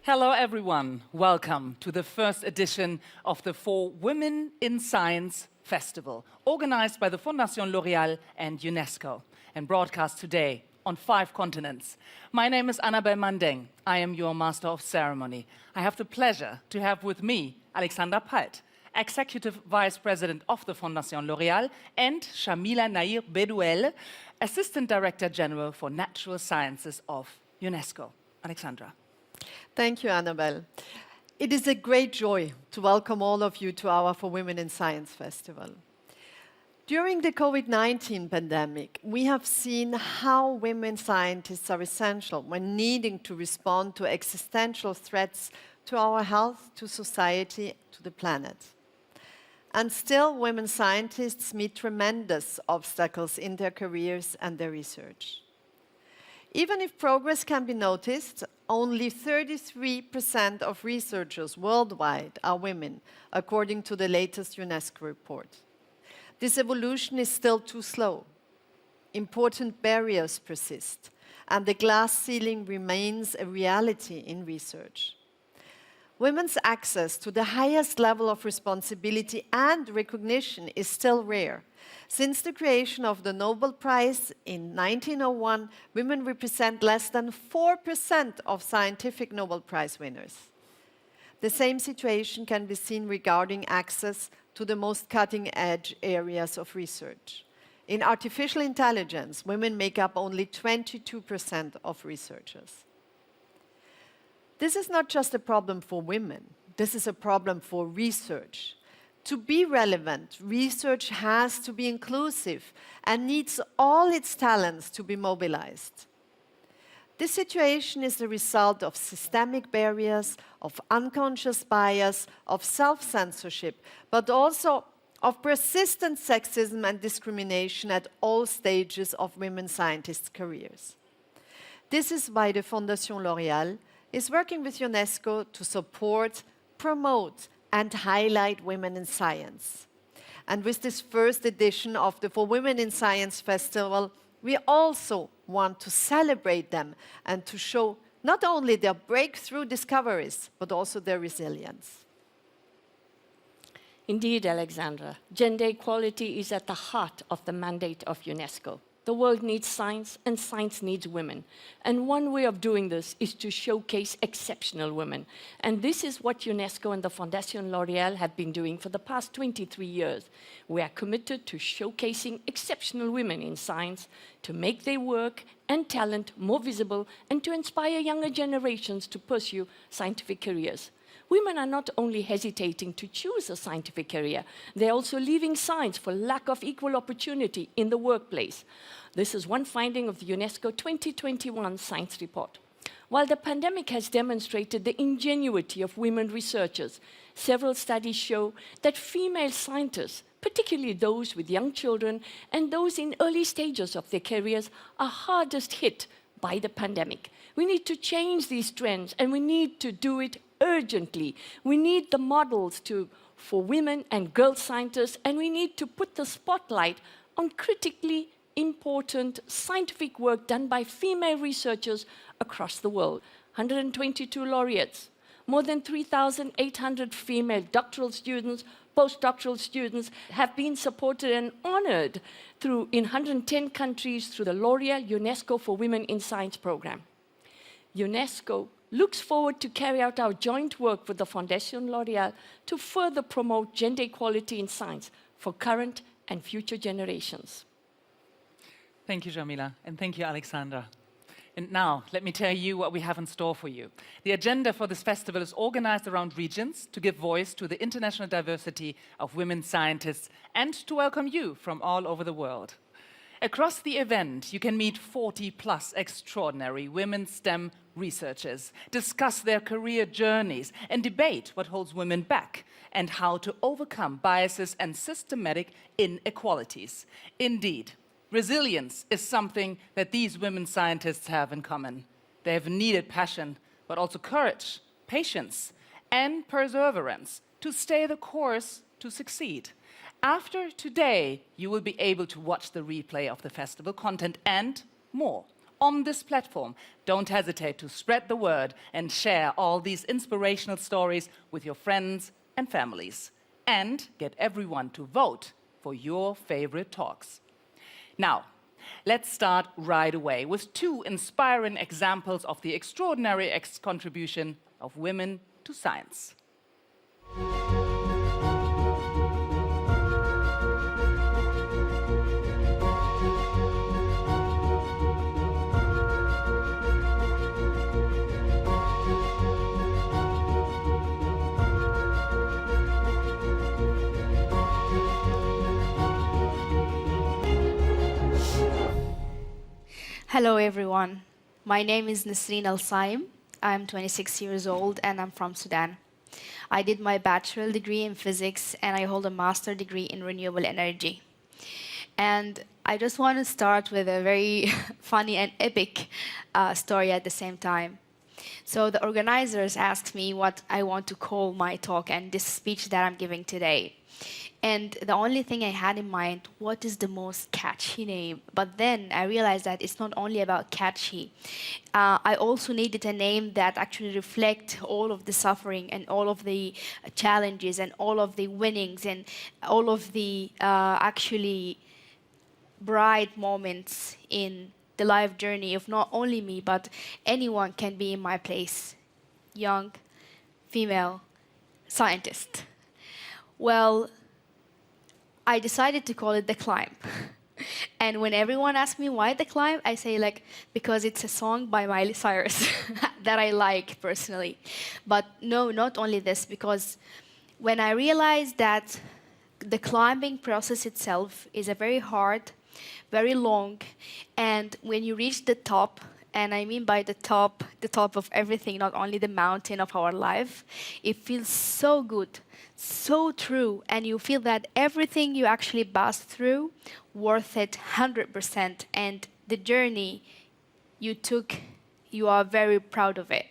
Hello, everyone. Welcome to the first edition of the For Women in Science Festival, organized by the Fondation L'Oréal and UNESCO, and broadcast today on 5 continents. My name is Annabelle Mandeng. I am your Master of Ceremony. I have the pleasure to have with me Alexandra Palt, Executive Vice President of the Fondation L'Oréal, and Shamila Nair Bedouel, Assistant Director General for Natural Sciences of UNESCO. Alexandra. Thank you, Annabelle. It is a great joy to welcome all of you to our For Women in Science Festival. During the COVID-19 pandemic, we have seen how women scientists are essential when needing to respond to existential threats to our health, to society, to the planet. And still, women scientists meet tremendous obstacles in their careers and their research. Even if progress can be noticed, only 33% of researchers worldwide are women, according to the latest UNESCO report. This evolution is still too slow. Important barriers persist, and the glass ceiling remains a reality in research. Women's access to the highest level of responsibility and recognition is still rare. Since the creation of the Nobel Prize in 1901, women represent less than 4% of scientific Nobel Prize winners. The same situation can be seen regarding access to the most cutting-edge areas of research. In artificial intelligence, women make up only 22% of researchers. This is not just a problem for women. This is a problem for research. To be relevant, research has to be inclusive and needs all its talents to be mobilized. This situation is the result of systemic barriers, of unconscious bias, of self-censorship, but also of persistent sexism and discrimination at all stages of women scientists' careers. This is why the Fondation L'Oréal is working with UNESCO to support, promote, and highlight women in science. And with this first edition of the For Women in Science Festival, we also want to celebrate them and to show not only their breakthrough discoveries, but also their resilience. Indeed, Alexandra, gender equality is at the heart of the mandate of UNESCO. The world needs science, and science needs women. And one way of doing this is to showcase exceptional women. And this is what UNESCO and the Fondation L'Oréal have been doing for the past 23 years. We are committed to showcasing exceptional women in science, to make their work and talent more visible, and to inspire younger generations to pursue scientific careers. Women are not only hesitating to choose a scientific career, they're also leaving science for lack of equal opportunity in the workplace. This is one finding of the UNESCO 2021 Science Report. While the pandemic has demonstrated the ingenuity of women researchers, several studies show that female scientists, particularly those with young children and those in early stages of their careers, are hardest hit by the pandemic. We need to change these trends, and we need to do it urgently. We need the models for women and girl scientists, and we need to put the spotlight on critically important scientific work done by female researchers across the world. 122 laureates, more than 3,800 female doctoral students, postdoctoral students have been supported and honored in 110 countries through the L'Oréal UNESCO for Women in Science program. UNESCO looks forward to carry out our joint work with the Fondation L'Oréal to further promote gender equality in science for current and future generations. Thank you, Jamila, and thank you, Alexandra. And now, let me tell you what we have in store for you. The agenda for this festival is organized around regions to give voice to the international diversity of women scientists and to welcome you from all over the world. Across the event, you can meet 40+ extraordinary women STEM researchers, discuss their career journeys, and debate what holds women back and how to overcome biases and systematic inequalities. Indeed, resilience is something that these women scientists have in common. They have needed passion, but also courage, patience, and perseverance to stay the course to succeed. After today, you will be able to watch the replay of the festival content and more on this platform, don't hesitate to spread the word and share all these inspirational stories with your friends and families. And get everyone to vote for your favorite talks. Now, let's start right away with 2 inspiring examples of the extraordinary contribution of women to science. Hello everyone, my name is Nasreen Al Saim. I'm 26 years old and I'm from Sudan. I did my bachelor degree in physics and I hold a master degree in renewable energy. And I just want to start with a very funny and epic story at the same time. So the organizers asked me what I want to call my talk and this speech that I'm giving today. And the only thing I had in mind, what is the most catchy name? But then I realized that it's not only about catchy. I also needed a name that actually reflect all of the suffering and all of the challenges and all of the winnings and all of the actually bright moments in the life journey of not only me, but anyone can be in my place. Young, female, scientist. Well, I decided to call it The Climb. And when everyone asks me why The Climb, I say because it's a song by Miley Cyrus that I like personally. But no, not only this, because when I realized that the climbing process itself is a very hard, very long, and when you reach the top, and I mean by the top of everything, not only the mountain of our life, it feels so good, so true, and you feel that everything you actually passed through, worth it 100%, and the journey you took, you are very proud of it.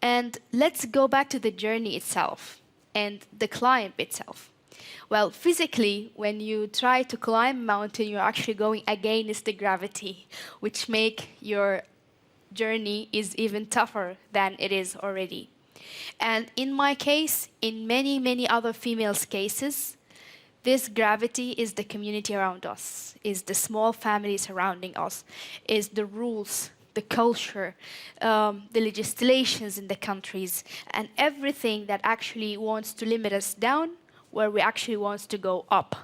And let's go back to the journey itself and the climb itself. Well, physically, when you try to climb a mountain, you're actually going against the gravity, which make your journey is even tougher than it is already. And in my case, in many, many other females' cases, this gravity is the community around us, is the small family surrounding us, is the rules, the culture, the legislations in the countries, and everything that actually wants to limit us down where we actually want to go up.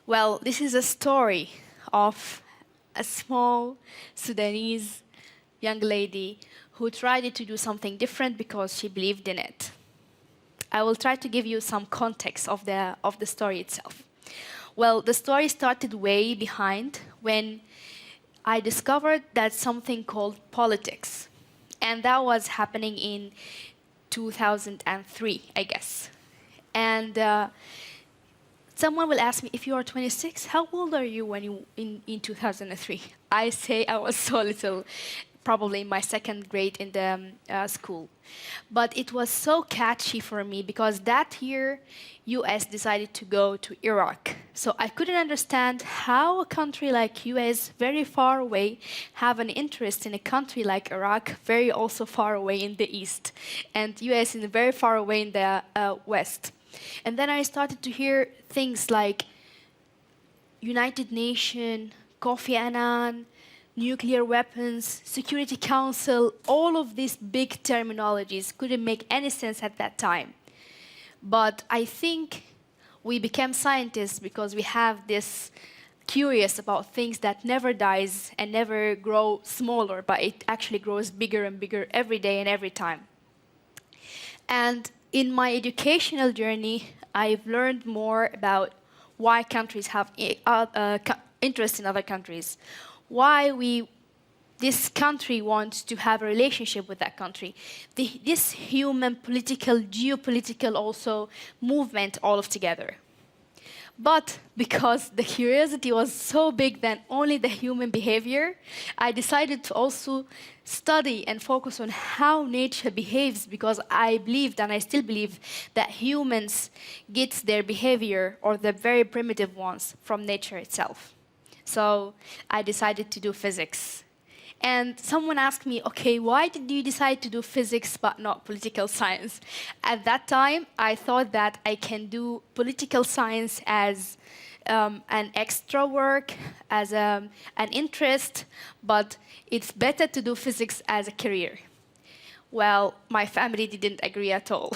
Well, this is a story of a small Sudanese young lady who tried to do something different because she believed in it. I will try to give you some context of the story itself. Well, the story started way behind when I discovered that something called politics. And that was happening in 2003, I guess. And someone will ask me, if you are 26, how old are you when you in 2003? I say I was so little, probably in my 2nd grade in the school. But it was so catchy for me because that year, US decided to go to Iraq. So I couldn't understand how a country like US, very far away, have an interest in a country like Iraq, very also far away in the east, and US is very far away in the west. And then I started to hear things like United Nations, Kofi Annan, nuclear weapons, Security Council, all of these big terminologies couldn't make any sense at that time. But I think we became scientists because we have this curious about things that never dies and never grow smaller, but it actually grows bigger and bigger every day and every time. And in my educational journey, I've learned more about why countries have interest in other countries, why this country wants to have a relationship with that country. This human, political, geopolitical also movement all of together. But because the curiosity was so big than only the human behavior, I decided to also study and focus on how nature behaves, because I believed, and I still believe, that humans get their behavior, or the very primitive ones, from nature itself. So I decided to do physics. And someone asked me, okay, why did you decide to do physics but not political science? At that time, I thought that I can do political science as an extra work, as an interest, but it's better to do physics as a career. Well, my family didn't agree at all.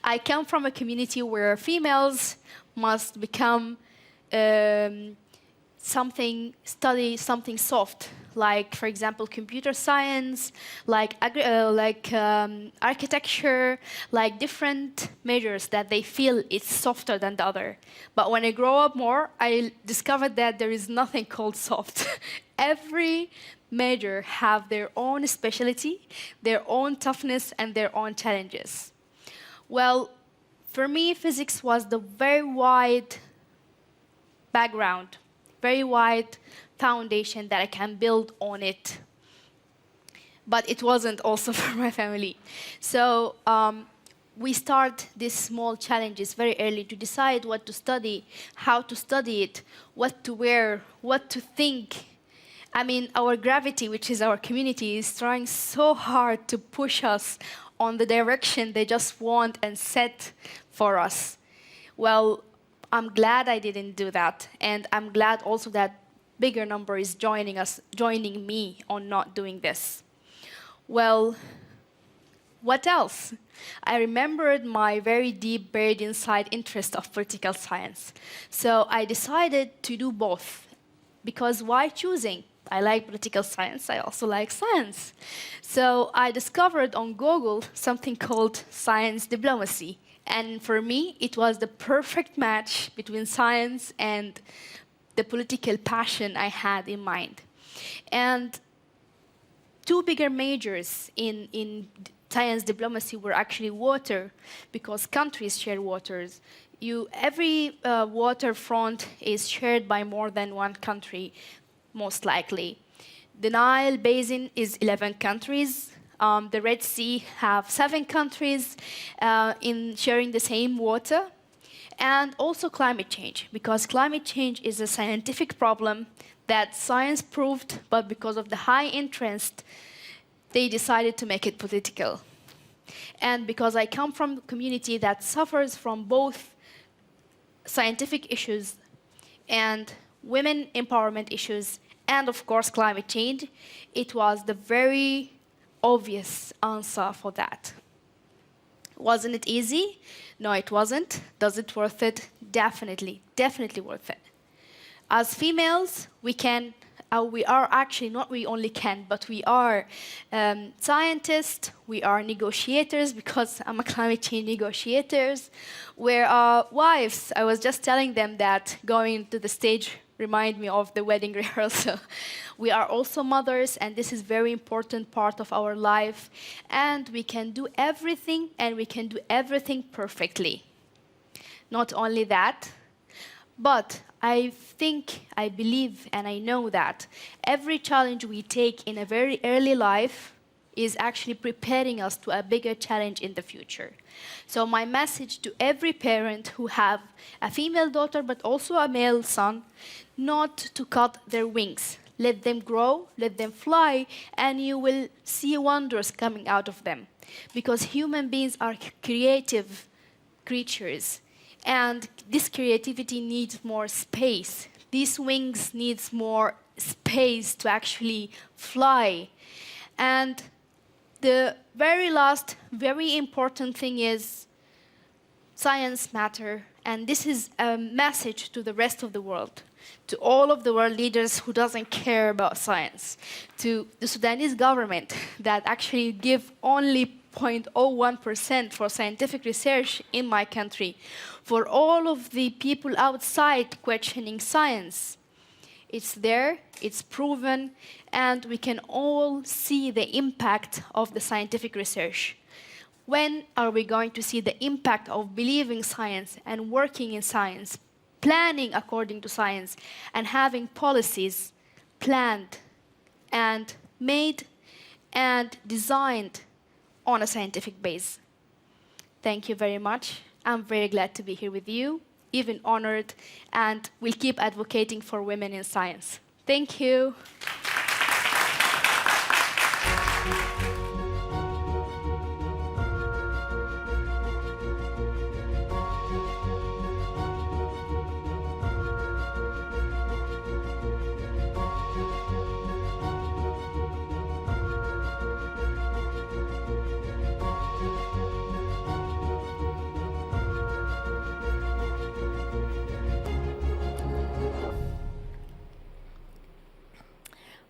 I come from a community where females must become study something soft, like, for example, computer science, like architecture, like different majors that they feel it's softer than the other. But when I grow up more, I discovered that there is nothing called soft. Every major have their own specialty, their own toughness, and their own challenges. Well, for me, physics was the very wide background, very wide foundation that I can build on it. But it wasn't also for my family. So we start these small challenges very early to decide what to study, how to study it, what to wear, what to think. I mean, our gravity, which is our community, is trying so hard to push us on the direction they just want and set for us. Well, I'm glad I didn't do that, and I'm glad also that bigger number is joining me on not doing this. Well, what else? I remembered my very deep, buried inside interest of political science. So I decided to do both. Because why choosing? I like political science, I also like science. So I discovered on Google something called science diplomacy. And for me, it was the perfect match between science and the political passion I had in mind. And two bigger majors in science diplomacy were actually water, because countries share waters. Every waterfront is shared by more than one country, most likely. The Nile Basin is 11 countries. The Red Sea have 7 countries in sharing the same water. And also climate change, because climate change is a scientific problem that science proved, but because of the high interest, they decided to make it political. And because I come from a community that suffers from both scientific issues and women empowerment issues, and of course climate change, it was the very obvious answer for that. Wasn't it easy? No, it wasn't. Does it worth it? Definitely, definitely worth it. As females, we are actually, not we only can, but we are scientists, we are negotiators, because I'm a climate change negotiators. We're wives. I was just telling them that going to the stage remind me of the wedding rehearsal. We are also mothers, and this is a very important part of our life. And we can do everything, and we can do everything perfectly. Not only that, but I think, I believe, and I know that every challenge we take in a very early life is actually preparing us to a bigger challenge in the future. So my message to every parent who have a female daughter but also a male son, not to cut their wings. Let them grow, let them fly, and you will see wonders coming out of them. Because human beings are creative creatures, and this creativity needs more space. These wings needs more space to actually fly. And the very last, very important thing is science matter. And this is a message to the rest of the world, to all of the world leaders who doesn't care about science, to the Sudanese government that actually give only 0.01% for scientific research in my country, for all of the people outside questioning science. It's there, it's proven, and we can all see the impact of the scientific research. When are we going to see the impact of believing science and working in science, planning according to science, and having policies planned and made and designed on a scientific base? Thank you very much. I'm very glad to be here with you, even honored, and will keep advocating for women in science. Thank you.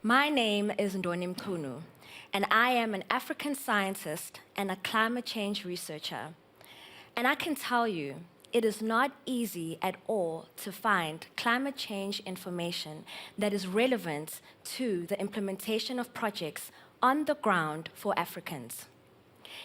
My name is Ndoni Mkunu, and I am an African scientist and a climate change researcher. And I can tell you, it is not easy at all to find climate change information that is relevant to the implementation of projects on the ground for Africans.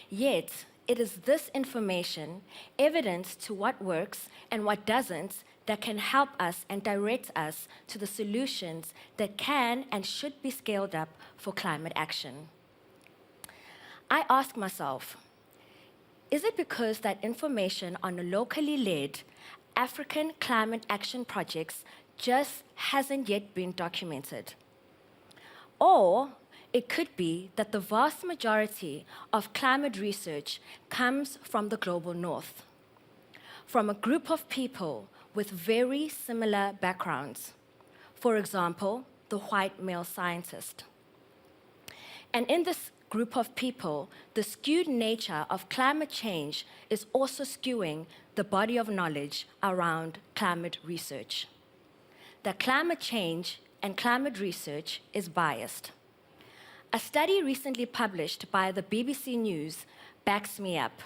Yet, it is this information, evidence to what works and what doesn't, that can help us and direct us to the solutions that can and should be scaled up for climate action. I ask myself, is it because that information on the locally led African climate action projects just hasn't yet been documented? Or it could be that the vast majority of climate research comes from the global north, from a group of people with very similar backgrounds. For example, the white male scientist. And in this group of people, the skewed nature of climate change is also skewing the body of knowledge around climate research. That climate change and climate research is biased. A study recently published by the BBC News backs me up.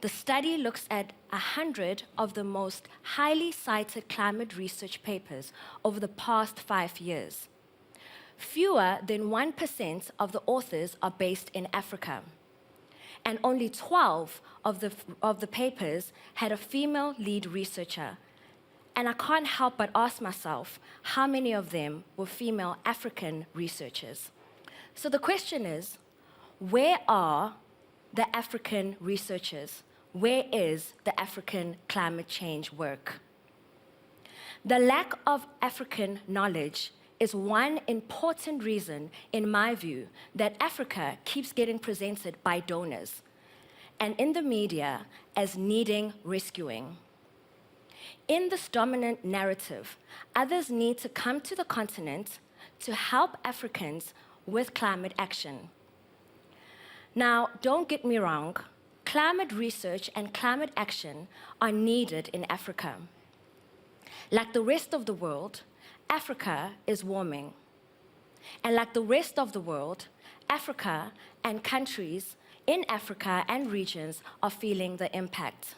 The study looks at 100 of the most highly cited climate research papers over the past 5 years. Fewer than 1% of the authors are based in Africa, and only 12 of the papers had a female lead researcher. And I can't help but ask myself how many of them were female African researchers. So the question is, where are the African researchers? Where is the African climate change work? The lack of African knowledge is one important reason, in my view, that Africa keeps getting presented by donors and in the media as needing rescuing. In this dominant narrative, others need to come to the continent to help Africans with climate action. Now, don't get me wrong, climate research and climate action are needed in Africa. Like the rest of the world, Africa is warming. And like the rest of the world, Africa and countries in Africa and regions are feeling the impact.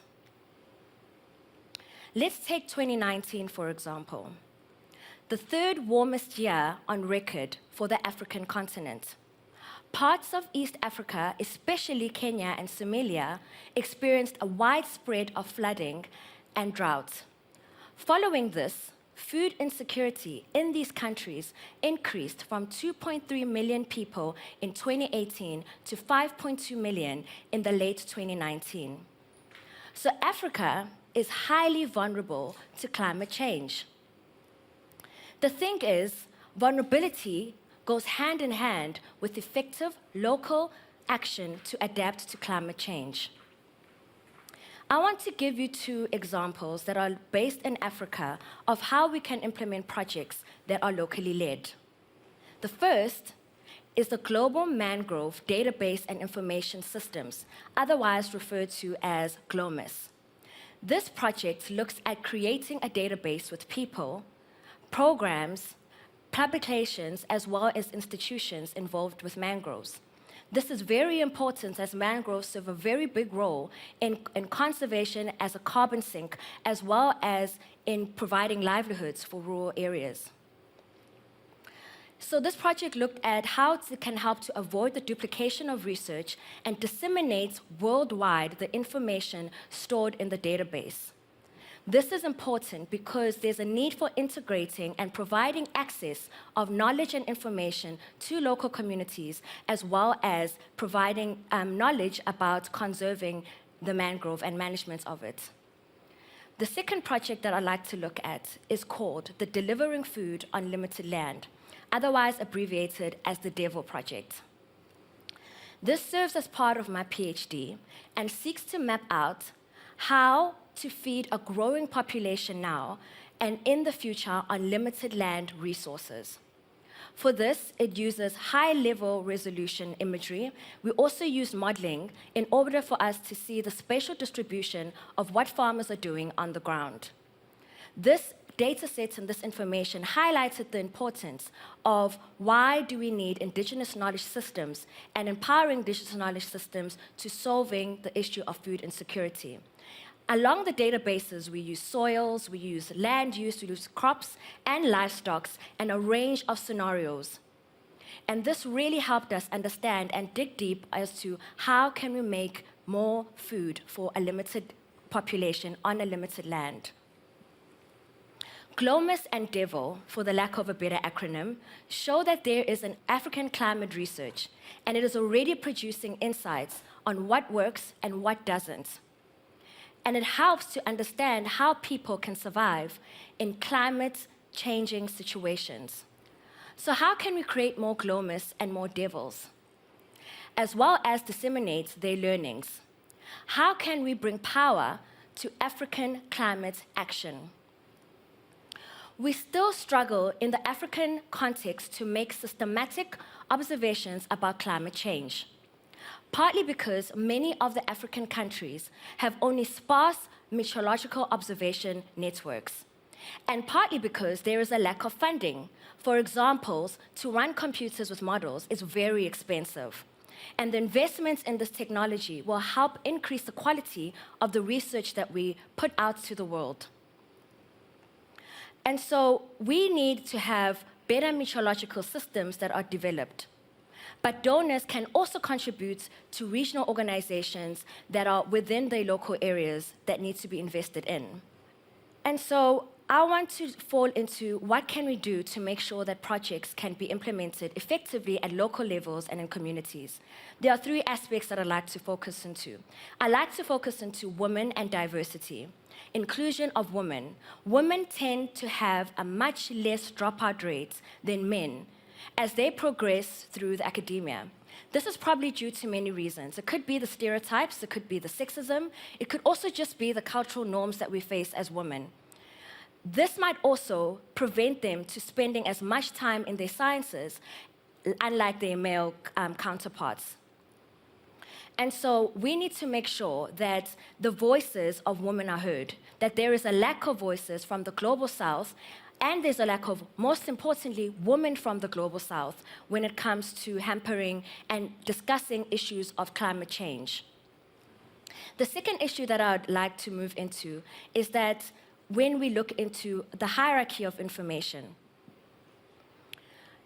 Let's take 2019, for example, the third warmest year on record for the African continent. Parts of East Africa, especially Kenya and Somalia, experienced a widespread of flooding and drought. Following this, food insecurity in these countries increased from 2.3 million people in 2018 to 5.2 million in the late 2019. So Africa is highly vulnerable to climate change. The thing is, vulnerability goes hand in hand with effective local action to adapt to climate change. I want to give you 2 examples that are based in Africa of how we can implement projects that are locally led. The first is the Global Mangrove Database and Information Systems, otherwise referred to as GLOMIS. This project looks at creating a database with people, programs, publications, as well as institutions involved with mangroves. This is very important as mangroves serve a very big role in conservation as a carbon sink, as well as in providing livelihoods for rural areas. So this project looked at how it can help to avoid the duplication of research and disseminate worldwide the information stored in the database. This is important because there's a need for integrating and providing access of knowledge and information to local communities, as well as providing knowledge about conserving the mangrove and management of it. The second project that I'd like to look at is called the Delivering Food on Limited Land, otherwise abbreviated as the DEVIL project. This serves as part of my PhD and seeks to map out how to feed a growing population now and in the future on limited land resources. For this, it uses high-level resolution imagery. We also use modeling in order for us to see the spatial distribution of what farmers are doing on the ground. This data sets and this information highlighted the importance of why do we need indigenous knowledge systems and empowering indigenous knowledge systems to solving the issue of food insecurity. Along the databases, we use soils, we use land use, we use crops and livestock, and a range of scenarios. And this really helped us understand and dig deep as to how can we make more food for a limited population on a limited land. GLOMAS and DEVIL, for the lack of a better acronym, show that there is an African climate research, and it is already producing insights on what works and what doesn't. And it helps to understand how people can survive in climate-changing situations. So how can we create more GLOMAS and more DEVILs, as well as disseminate their learnings? How can we bring power to African climate action? We still struggle in the African context to make systematic observations about climate change, partly because many of the African countries have only sparse meteorological observation networks, and partly because there is a lack of funding. For example, to run computers with models is very expensive, and the investments in this technology will help increase the quality of the research that we put out to the world. And so we need to have better meteorological systems that are developed. But donors can also contribute to regional organizations that are within their local areas that need to be invested in. And so I want to fall into what can we do to make sure that projects can be implemented effectively at local levels and in communities. There are three aspects that I'd like to focus into. I'd like to focus into women and diversity. Inclusion of women. Women tend to have a much less dropout rate than men as they progress through the academia. This is probably due to many reasons. It could be the stereotypes, it could be the sexism, it could also just be the cultural norms that we face as women. This might also prevent them to spending as much time in their sciences, unlike their male counterparts. And so we need to make sure that the voices of women are heard, that there is a lack of voices from the Global South, and there's a lack of, most importantly, women from the Global South when it comes to hampering and discussing issues of climate change. The second issue that I would like to move into is that when we look into the hierarchy of information,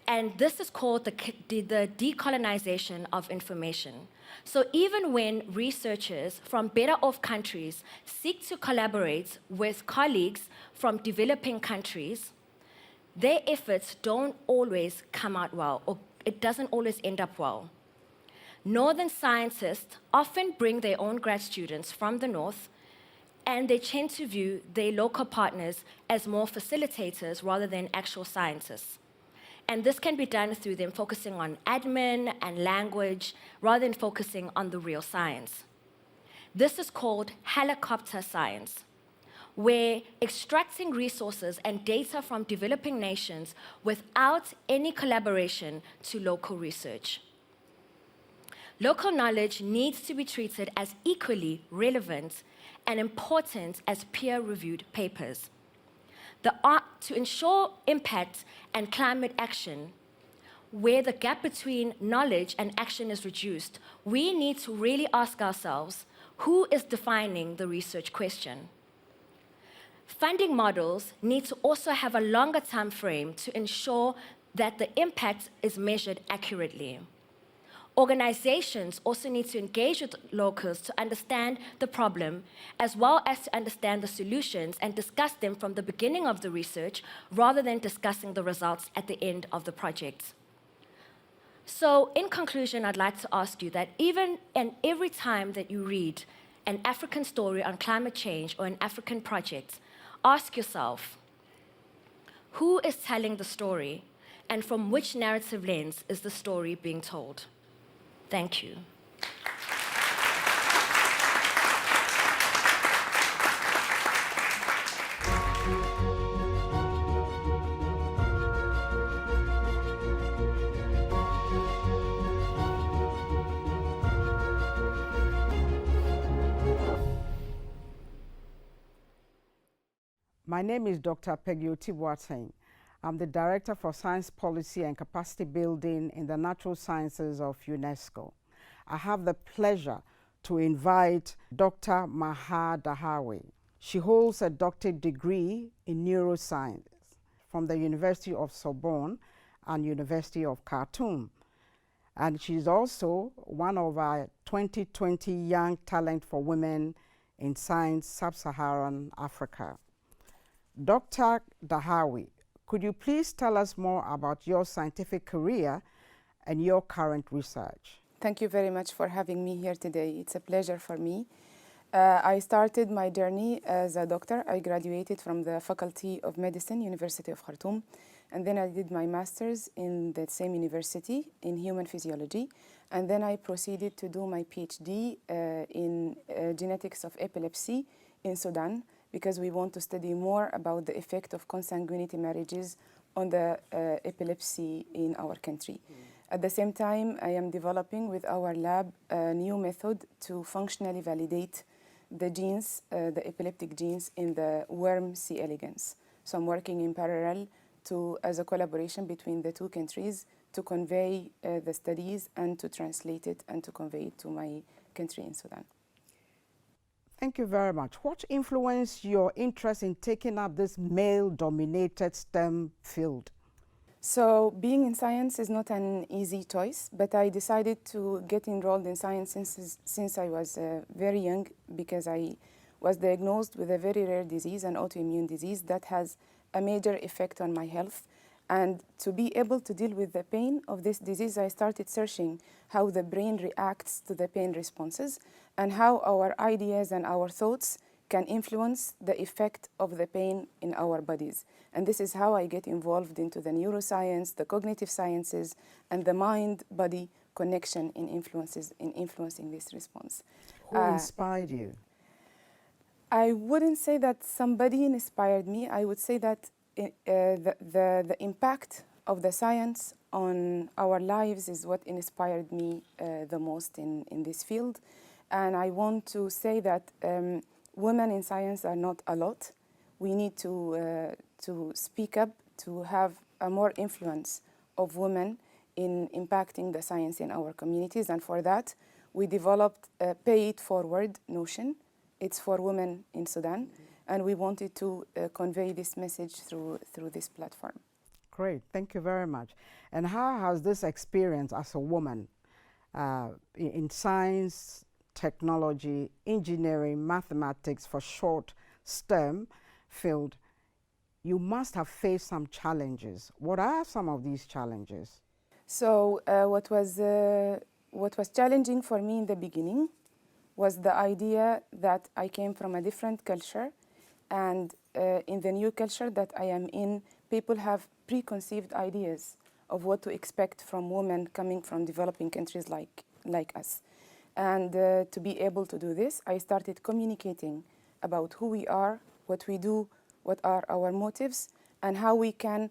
and this is called the decolonization of information. So even when researchers from better off countries seek to collaborate with colleagues from developing countries, their efforts don't always come out well, or it doesn't always end up well. Northern scientists often bring their own grad students from the north, and they tend to view their local partners as more facilitators rather than actual scientists. And this can be done through them focusing on admin and language rather than focusing on the real science. This is called helicopter science, where extracting resources and data from developing nations without any collaboration to local research. Local knowledge needs to be treated as equally relevant and important as peer-reviewed papers. To ensure impact and climate action, where the gap between knowledge and action is reduced, we need to really ask ourselves, who is defining the research question? Funding models need to also have a longer time frame to ensure that the impact is measured accurately. Organizations also need to engage with locals to understand the problem, as well as to understand the solutions and discuss them from the beginning of the research, rather than discussing the results at the end of the project. So in conclusion, I'd like to ask you that even and every time that you read an African story on climate change or an African project, ask yourself, who is telling the story, and from which narrative lens is the story being told? Thank you. My name is Dr. Peggy Boateng. I'm the Director for Science Policy and Capacity Building in the Natural Sciences of UNESCO. I have the pleasure to invite Dr. Maha Dahawi. She holds a doctorate degree in neuroscience from the University of Sorbonne and University of Khartoum. And she's also one of our 2020 Young Talent for Women in Science, Sub-Saharan Africa. Dr. Dahawi, could you please tell us more about your scientific career and your current research? Thank you very much for having me here today. It's a pleasure for me. I started my journey as a doctor. I graduated from the Faculty of Medicine, University of Khartoum, and then I did my master's in that same university in human physiology, and then I proceeded to do my PhD in genetics of epilepsy in Sudan, because we want to study more about the effect of consanguinity marriages on the epilepsy in our country. At the same time, I am developing with our lab a new method to functionally validate the genes, the epileptic genes in the worm C. elegans. So I'm working in parallel as a collaboration between the two countries to convey the studies and to translate it and to convey it to my country in Sudan. Thank you very much. What influenced your interest in taking up this male-dominated STEM field? So being in science is not an easy choice, but I decided to get enrolled in science since I was very young, because I was diagnosed with a very rare disease, an autoimmune disease that has a major effect on my health. And to be able to deal with the pain of this disease, I started searching how the brain reacts to the pain responses and how our ideas and our thoughts can influence the effect of the pain in our bodies. And this is how I get involved into the neuroscience, the cognitive sciences, and the mind-body connection in influencing this response. Who inspired you? I wouldn't say that somebody inspired me. I would say that the impact of the science on our lives is what inspired me the most in this field. And I want to say that women in science are not a lot. We need to speak up, to have a more influence of women in impacting the science in our communities. And for that, we developed a Pay It Forward notion. It's for women in Sudan. And we wanted to convey this message through this platform. Great, thank you very much. And how has this experience as a woman in science, technology, engineering, mathematics, for short, STEM field, you must have faced some challenges. What are some of these challenges? So what was challenging for me in the beginning was the idea that I came from a different culture, and in the new culture that I am in, people have preconceived ideas of what to expect from women coming from developing countries like us. And to be able to do this, I started communicating about who we are, what we do, what are our motives, and how we can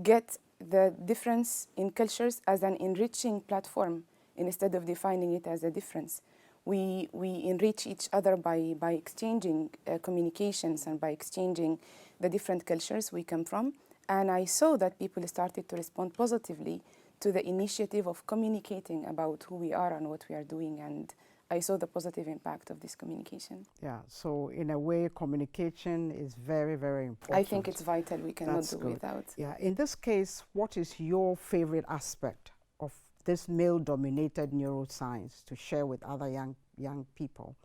get the difference in cultures as an enriching platform instead of defining it as a difference. We enrich each other by exchanging communications and by exchanging the different cultures we come from. And I saw that people started to respond positively to the initiative of communicating about who we are and what we are doing. And I saw the positive impact of this communication. Yeah, so in a way, communication is very, very important. I think it's vital. We cannot do without. Yeah, in this case, what is your favorite aspect of this male-dominated neuroscience to share with other young people?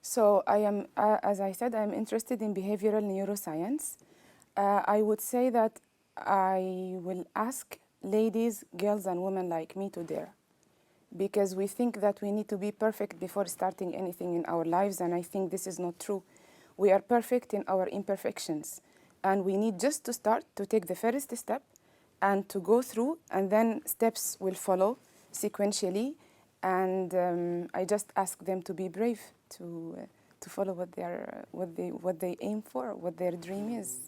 So I am, as I said, I'm interested in behavioral neuroscience. I would say that I will ask ladies, girls, and women like me to dare. because we think that we need to be perfect before starting anything in our lives, and I think this is not true. We are perfect in our imperfections, and we need just to start, to take the first step, and to go through, and then steps will follow sequentially. And I just ask them to be brave, to follow what they aim for, what their dream is.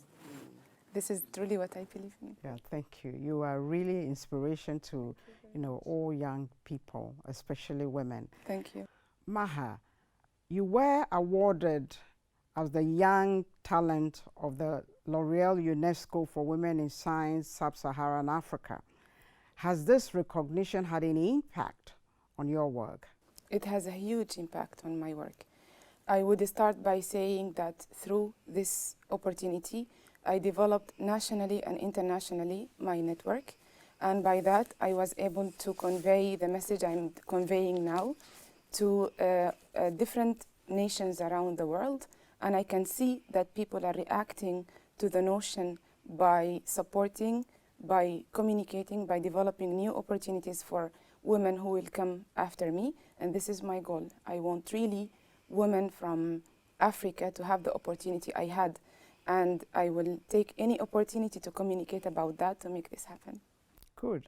This is truly what I believe in. Yeah, thank you. You are really inspiration to, all young people, especially women. Thank you. Maha, you were awarded as the Young Talent of the L'Oreal UNESCO for Women in Science, Sub-Saharan Africa. Has this recognition had any impact on your work? It has a huge impact on my work. I would start by saying that through this opportunity, I developed nationally and internationally my network, and by that I was able to convey the message I'm conveying now to different nations around the world, and I can see that people are reacting to the notion by supporting, by communicating, by developing new opportunities for women who will come after me, and this is my goal. I want really women from Africa to have the opportunity I had, and I will take any opportunity to communicate about that to make this happen. Good.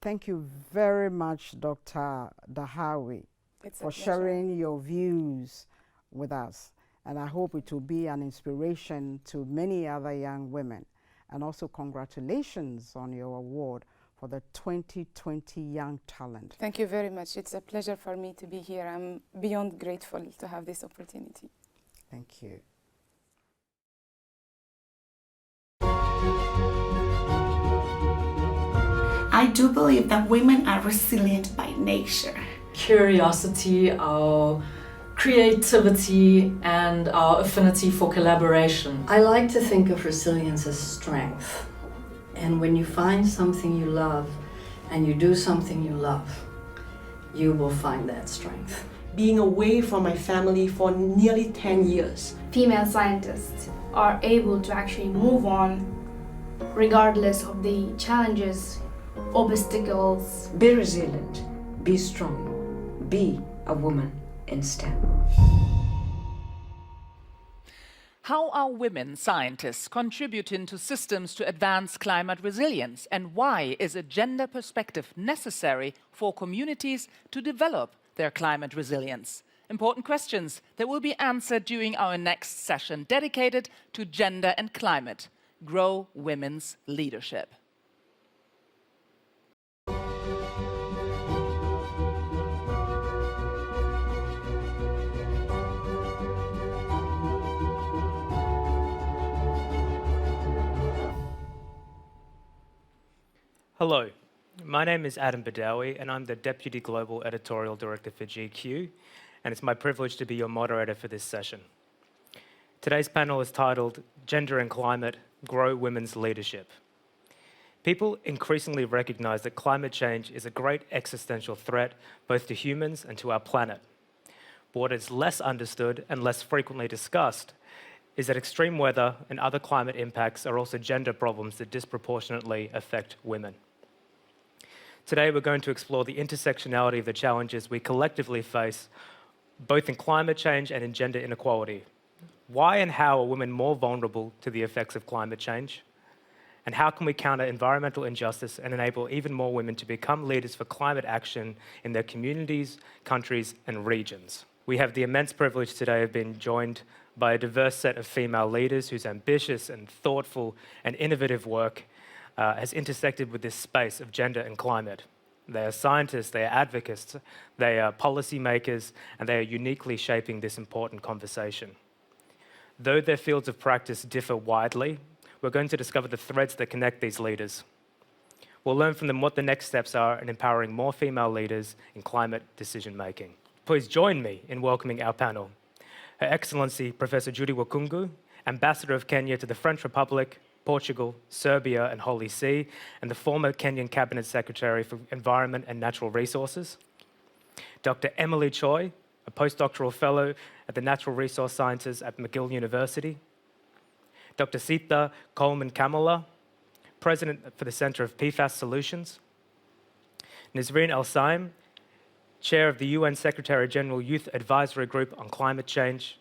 Thank you very much, Dr. Dahawi, for sharing your views with us. And I hope it will be an inspiration to many other young women. And also congratulations on your award for the 2020 Young Talent. Thank you very much. It's a pleasure for me to be here. I'm beyond grateful to have this opportunity. Thank you. I do believe that women are resilient by nature. Curiosity, our creativity, and our affinity for collaboration. I like to think of resilience as strength. And when you find something you love and you do something you love, you will find that strength. Being away from my family for nearly 10 years. Female scientists are able to actually move on regardless of the challenges, obstacles. Be resilient, be strong, be a woman in STEM. How are women scientists contributing to systems to advance climate resilience? And why is a gender perspective necessary for communities to develop their climate resilience? Important questions that will be answered during our next session dedicated to gender and climate. Grow women's leadership. Hello, my name is Adam Badawi, and I'm the Deputy Global Editorial Director for GQ, and it's my privilege to be your moderator for this session. Today's panel is titled Gender and Climate, Grow Women's Leadership. People increasingly recognize that climate change is a great existential threat both to humans and to our planet. But what is less understood and less frequently discussed is that extreme weather and other climate impacts are also gender problems that disproportionately affect women. Today, we're going to explore the intersectionality of the challenges we collectively face, both in climate change and in gender inequality. Why and how are women more vulnerable to the effects of climate change? And how can we counter environmental injustice and enable even more women to become leaders for climate action in their communities, countries, and regions? We have the immense privilege today of being joined by a diverse set of female leaders whose ambitious and thoughtful and innovative work has intersected with this space of gender and climate. They are scientists, they are advocates, they are policymakers, and they are uniquely shaping this important conversation. Though their fields of practice differ widely, we're going to discover the threads that connect these leaders. We'll learn from them what the next steps are in empowering more female leaders in climate decision-making. Please join me in welcoming our panel. Her Excellency Professor Judy Wakungu, Ambassador of Kenya to the French Republic, Portugal, Serbia, and Holy See, and the former Kenyan Cabinet Secretary for Environment and Natural Resources. Dr. Emily Choi, a postdoctoral fellow at the Natural Resource Sciences at McGill University. Dr. Sita Coleman-Kamala, President for the Center of PFAS Solutions. Nisreen El-Saim, Chair of the UN Secretary-General Youth Advisory Group on Climate Change,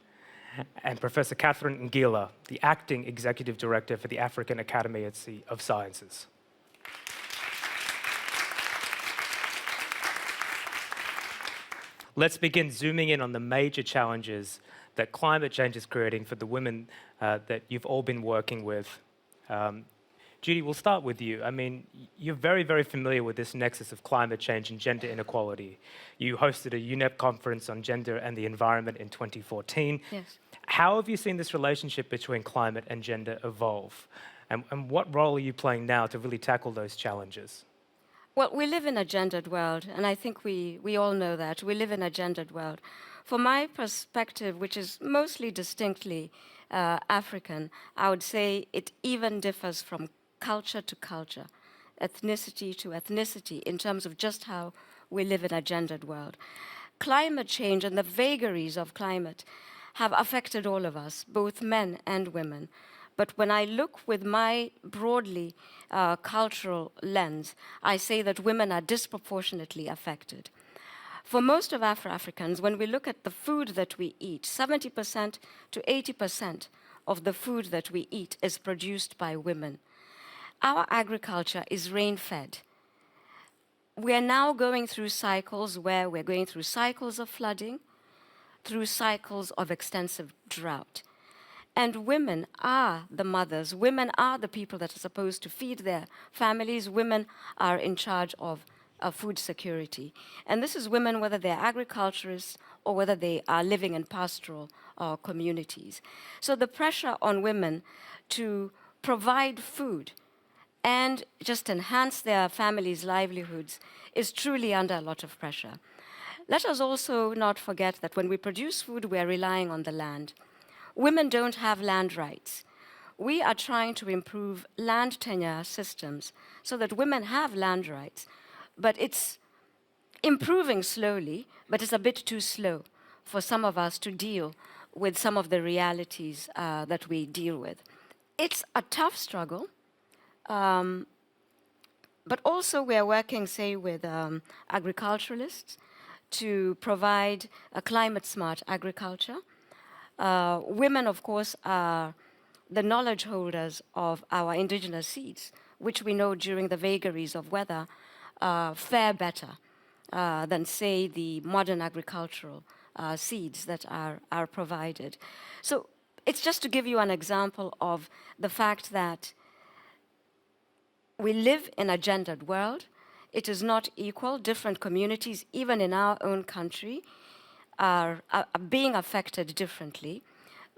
and Professor Catherine Ngila, the Acting Executive Director for the African Academy of Sciences. Let's begin zooming in on the major challenges that climate change is creating for the women that you've all been working with. Judy, we'll start with you. I mean, you're very, very familiar with this nexus of climate change and gender inequality. You hosted a UNEP conference on gender and the environment in 2014. Yes. How have you seen this relationship between climate and gender evolve? And what role are you playing now to really tackle those challenges? Well, we live in a gendered world, and I think we all know that. We live in a gendered world. From my perspective, which is mostly distinctly African, I would say it even differs from culture to culture, ethnicity to ethnicity, in terms of just how we live in a gendered world. Climate change and the vagaries of climate have affected all of us, both men and women. But when I look with my broadly cultural lens, I say that women are disproportionately affected. For most of Afro-Africans, when we look at the food that we eat, 70% to 80% of the food that we eat is produced by women. Our agriculture is rain-fed. We are now going through cycles where we're going through cycles of flooding, through cycles of extensive drought. And women are the mothers. Women are the people that are supposed to feed their families. Women are in charge of food security. And this is women, whether they're agriculturists or whether they are living in pastoral communities. So the pressure on women to provide food and just enhance their families' livelihoods is truly under a lot of pressure. Let us also not forget that when we produce food, we are relying on the land. Women don't have land rights. We are trying to improve land tenure systems so that women have land rights. But it's improving slowly, but it's a bit too slow for some of us to deal with some of the realities that we deal with. It's a tough struggle, but also we're working, say, with agriculturalists to provide a climate-smart agriculture. Women, of course, are the knowledge holders of our indigenous seeds, which we know during the vagaries of weather fare better than, say, the modern agricultural seeds that are provided. So it's just to give you an example of the fact that we live in a gendered world. It is not equal. Different communities, even in our own country, are being affected differently.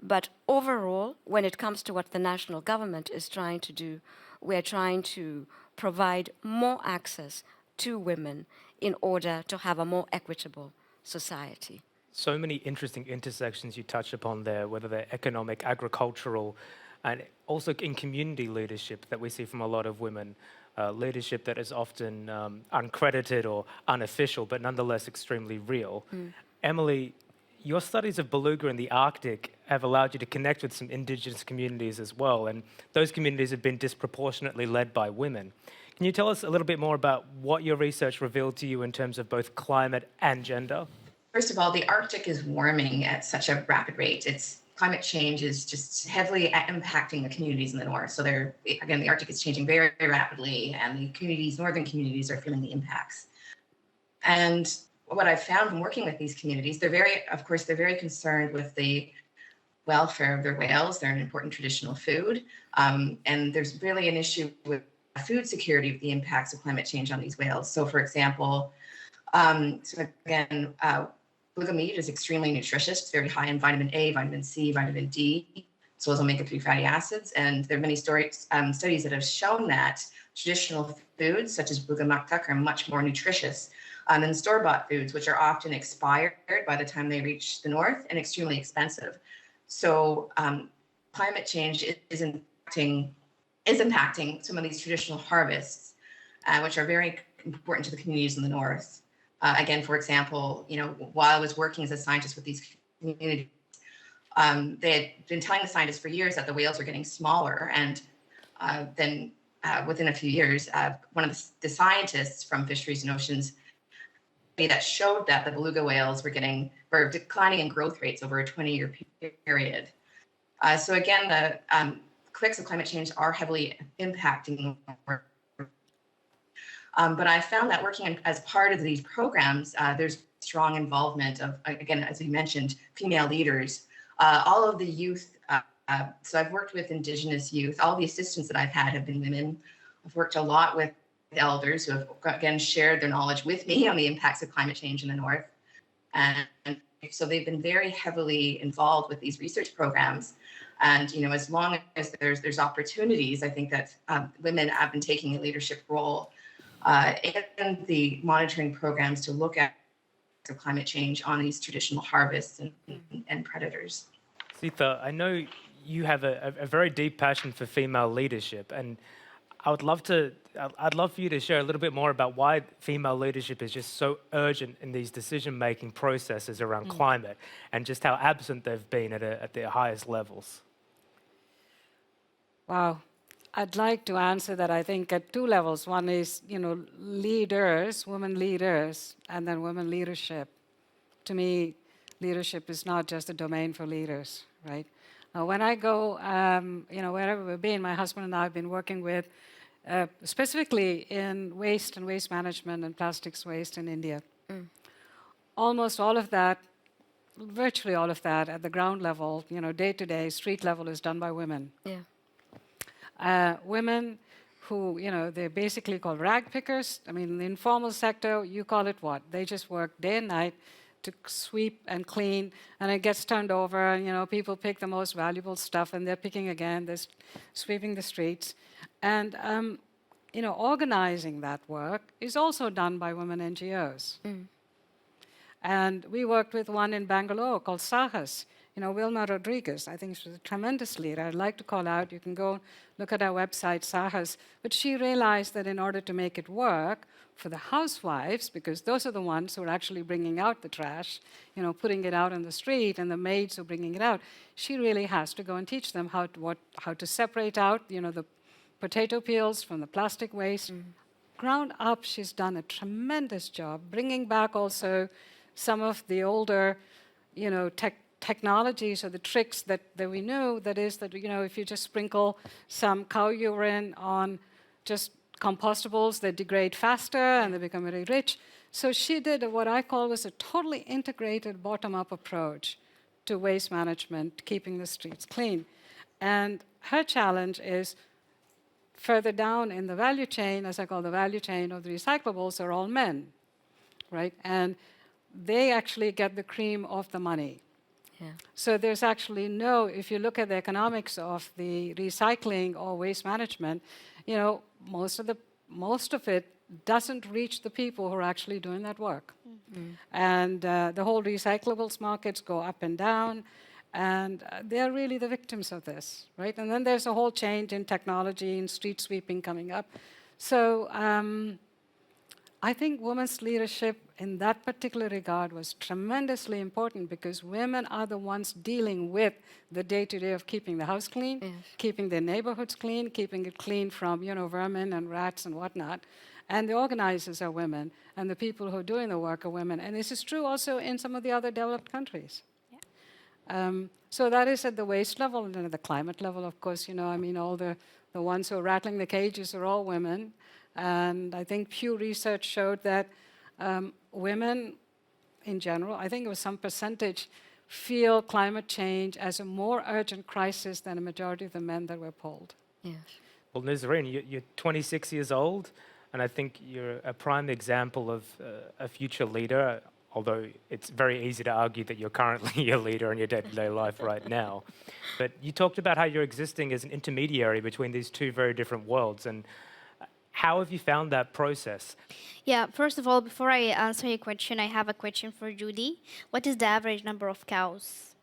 But overall, when it comes to what the national government is trying to do, we're trying to provide more access to women in order to have a more equitable society. So many interesting intersections you touched upon there, whether they're economic, agricultural, and also in community leadership that we see from a lot of women. Leadership that is often uncredited or unofficial, but nonetheless extremely real. Emily, your studies of beluga in the Arctic have allowed you to connect with some indigenous communities as well, and those communities have been disproportionately led by women. Can you tell us a little bit more about what your research revealed to you in terms of both climate and gender? First of all, the Arctic is warming at such a rapid rate. Climate change is just heavily impacting the communities in the north. So again, the Arctic is changing very, very rapidly, and the northern communities are feeling the impacts. And what I've found from working with these communities, they're very concerned with the welfare of their whales. They're an important traditional food. And there's really an issue with food security with the impacts of climate change on these whales. So for example, beluga meat is extremely nutritious. It's very high in vitamin A, vitamin C, vitamin D, as well as omega-3 fatty acids. And there are many studies that have shown that traditional foods, such as beluga maktak, are much more nutritious than store-bought foods, which are often expired by the time they reach the north and extremely expensive. So climate change is impacting some of these traditional harvests, which are very important to the communities in the north. Again, for example, while I was working as a scientist with these communities, they had been telling the scientists for years that the whales are getting smaller. And then within a few years, one of the scientists from Fisheries and Oceans that showed that the beluga whales were declining in growth rates over a 20-year period. So again, the effects of climate change are heavily impacting. But I found that working as part of these programs, there's strong involvement of, again, as we mentioned, female leaders. All of the youth, so I've worked with Indigenous youth. All the assistants that I've had have been women. I've worked a lot with elders who have, again, shared their knowledge with me on the impacts of climate change in the North. And so they've been very heavily involved with these research programs. And, you know, as long as there's opportunities, I think that women have been taking a leadership role in the monitoring programs to look at climate change on these traditional harvests and predators. Sitha, I know you have a very deep passion for female leadership, and I'd love for you to share a little bit more about why female leadership is just so urgent in these decision-making processes around climate, and just how absent they've been at their highest levels. Wow. I'd like to answer that, I think, at two levels. One is, you know, leaders, women leaders, and then women leadership. To me, leadership is not just a domain for leaders, right? When I go, you know, wherever we've been, my husband and I have been working with, specifically in waste and waste management and plastics waste in India. Almost all of that, virtually all of that at the ground level, you know, day to day, street level is done by women. Yeah. Women who, you know, they're basically called rag pickers. I mean, in the informal sector, you call it what? They just work day and night to sweep and clean, and it gets turned over, and, you know, people pick the most valuable stuff, and they're picking again, they're sweeping the streets. And, you know, organizing that work is also done by women NGOs. And we worked with one in Bangalore called Sahas. You know, Wilma Rodriguez, I think she was a tremendous leader. I'd like to call out, you can go look at our website, Sahas. But she realized that in order to make it work for the housewives, because those are the ones who are actually bringing out the trash, you know, putting it out on the street, and the maids who are bringing it out, she really has to go and teach them how to separate out, you know, the potato peels from the plastic waste. Ground up, she's done a tremendous job, bringing back also some of the older, you know, technologies or the tricks that we knew, that is that, you know, if you just sprinkle some cow urine on just compostables, they degrade faster and they become very rich. So she did what I call was a totally integrated bottom-up approach to waste management, keeping the streets clean. And her challenge is further down in the value chain, as I call the value chain of the recyclables, are all men, right? And they actually get the cream of the money. Yeah. So there's actually no, if you look at the economics of the recycling or waste management, you know, most of it doesn't reach the people who are actually doing that work. And the whole recyclables markets go up and down, and they're really the victims of this, right? And then there's a whole change in technology and street sweeping coming up. So I think women's leadership in that particular regard was tremendously important, because women are the ones dealing with the day-to-day of keeping the house clean, keeping their neighborhoods clean, keeping it clean from, you know, vermin and rats and whatnot. And the organizers are women, and the people who are doing the work are women. And this is true also in some of the other developed countries. So that is at the waste level, and then at the climate level, of course, you know, I mean, all the ones who are rattling the cages are all women. And I think Pew Research showed that women in general, I think it was some percentage, feel climate change as a more urgent crisis than a majority of the men that were polled. Yes. Well, Nazreen, you're 26 years old, and I think you're a prime example of a future leader, although it's very easy to argue that you're currently a leader in your day-to-day life right now. But you talked about how you're existing as an intermediary between these two very different worlds, and how have you found that process? Yeah, first of all, before I answer your question, I have a question for Judy. What is the average number of cows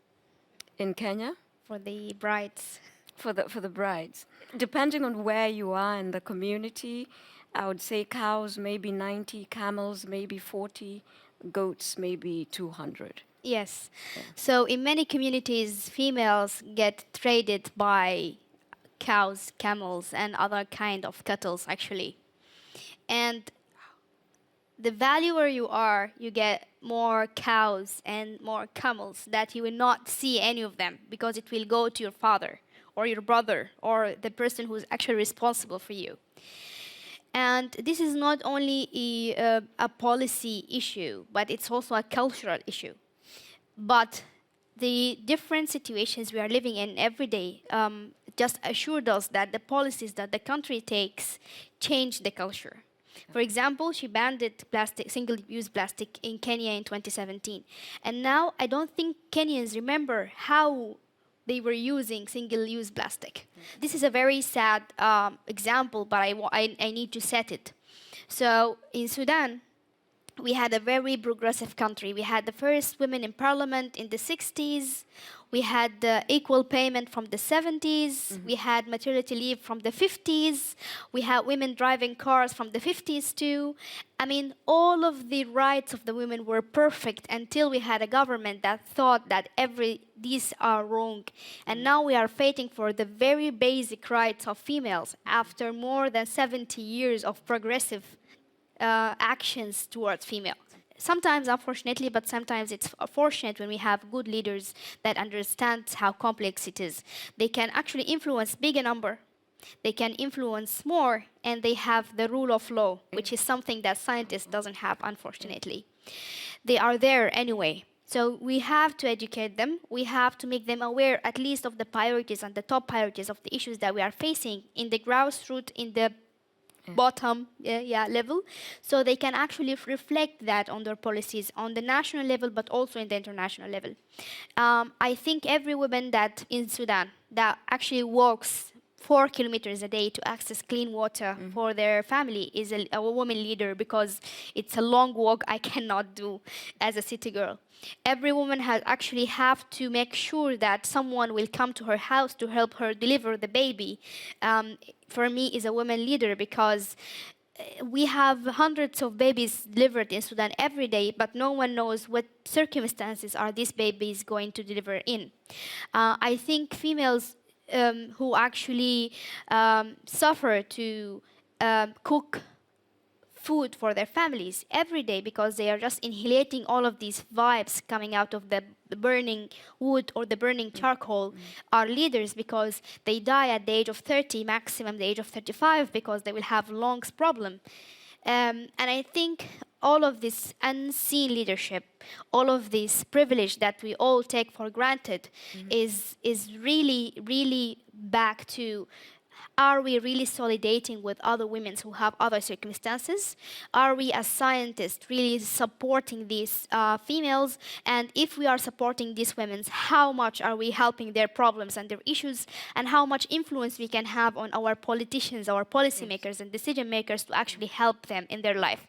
In Kenya? for the brides? For the brides. Depending on where you are in the community, I would say cows maybe 90, camels maybe 40, goats maybe 200. Yes. So in many communities, females get traded by cows, camels, and other kind of cattle, actually. And the valley where you are, you get more cows and more camels that you will not see any of them because it will go to your father or your brother or the person who's actually responsible for you. And this is not only a policy issue, but it's also a cultural issue. But the different situations we are living in every day just assured us that the policies that the country takes change the culture. For example, she banned single-use plastic in Kenya in 2017. And now I don't think Kenyans remember how they were using single-use plastic. This is a very sad example, but I need to set it. So in Sudan, we had a very progressive country. We had the first women in parliament in the 60s. We had equal payment from the 70s. We had maternity leave from the 50s. We had women driving cars from the 50s too. I mean, all of the rights of the women were perfect until we had a government that thought that these are wrong. And now we are fighting for the very basic rights of females after more than 70 years of progressive actions towards females. Sometimes, unfortunately, but sometimes it's fortunate when we have good leaders that understand how complex it is. They can actually influence bigger number, they can influence more, and they have the rule of law, which is something that scientists doesn't have, unfortunately. They are there anyway. So we have to educate them. We have to make them aware at least of the priorities and the top priorities of the issues that we are facing in the grassroots, in the bottom level, so they can actually reflect that on their policies on the national level, but also in the international level. I think every woman that in Sudan that actually walks 4 kilometers a day to access clean water for their family is a woman leader, because it's a long walk I cannot do as a city girl. Every woman actually have to make sure that someone will come to her house to help her deliver the baby. For me, is a woman leader, because we have hundreds of babies delivered in Sudan every day, but no one knows what circumstances are these babies going to deliver in. I think females who actually suffer to cook food for their families every day because they are just inhalating all of these vibes coming out of the burning wood or the burning charcoal are leaders, because they die at the age of 30, maximum the age of 35, because they will have lungs problem. And I think all of this unseen leadership, all of this privilege that we all take for granted is really, really back to, are we really solidating with other women who have other circumstances? Are we as scientists really supporting these females? And if we are supporting these women, how much are we helping their problems and their issues? And how much influence we can have on our politicians, our policymakers and decision makers to actually help them in their life?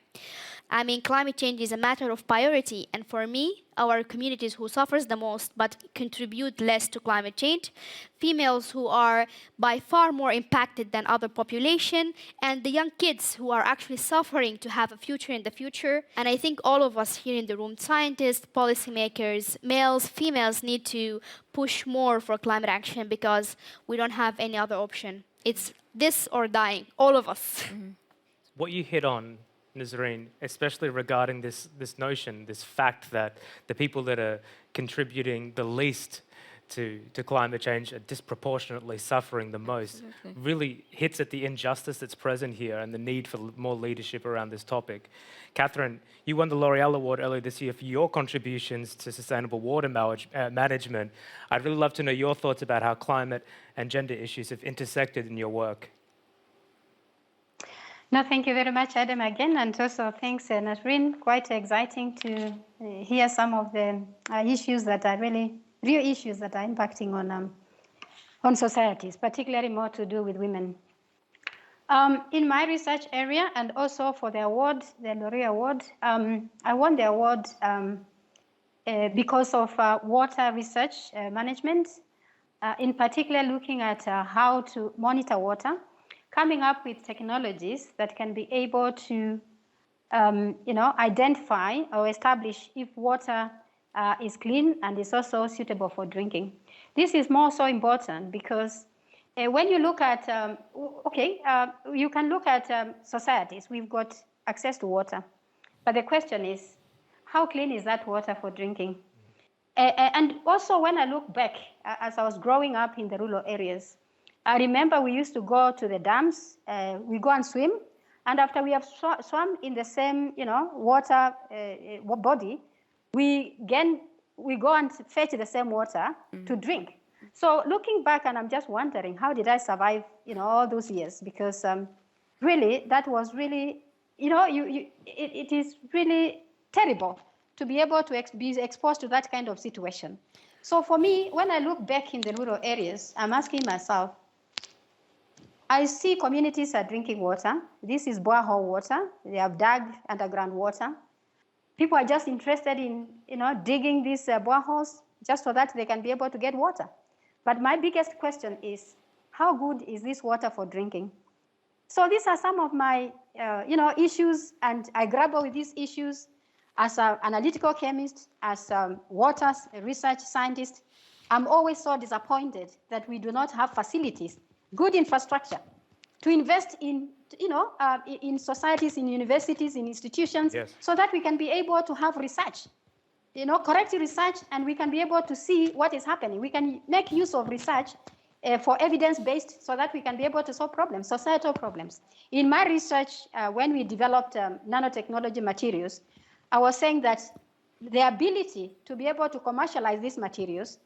I mean, climate change is a matter of priority, and for me, our communities who suffers the most but contribute less to climate change, females who are by far more impacted than other population, and the young kids who are actually suffering to have a future in the future. And I think all of us here in the room, scientists, policymakers, males, females, need to push more for climate action, because we don't have any other option. It's this or dying, all of us. What you hit on, Nazreen, especially regarding this notion, this fact that the people that are contributing the least to climate change are disproportionately suffering the most, really hits at the injustice that's present here and the need for more leadership around this topic. Catherine, you won the L'Oreal Award earlier this year for your contributions to sustainable water management. I'd really love to know your thoughts about how climate and gender issues have intersected in your work. No, thank you very much, Adam, again, and also thanks, Nazreen. Quite exciting to hear some of the issues that are really real issues that are impacting on societies, particularly more to do with women. In my research area, and also for the award, the L'Oreal Award, I won the award because of water research management, in particular looking at how to monitor water, coming up with technologies that can be able to, identify or establish if water is clean and is also suitable for drinking. This is more so important because when you look at, you can look at societies. We've got access to water. But the question is, how clean is that water for drinking? And also, when I look back, as I was growing up in the rural areas, I remember we used to go to the dams, we go and swim, and after we have swum in the same, water body, we go and fetch the same water to drink. So looking back, and I'm just wondering, how did I survive, all those years? Because really, that was really, it is really terrible to be able to be exposed to that kind of situation. So for me, when I look back in the rural areas, I'm asking myself, I see communities are drinking water. This is borehole water. They have dug underground water. People are just interested in, digging these boreholes just so that they can be able to get water. But my biggest question is, how good is this water for drinking? So these are some of my, issues, and I grapple with these issues as an analytical chemist, as a water research scientist. I'm always so disappointed that we do not have facilities, good infrastructure, to invest in, in societies, in universities, in institutions, so that we can be able to have research, correct research, and we can be able to see what is happening. We can make use of research for evidence-based, so that we can be able to solve problems, societal problems. In my research, when we developed nanotechnology materials, I was saying that the ability to be able to commercialize these materials,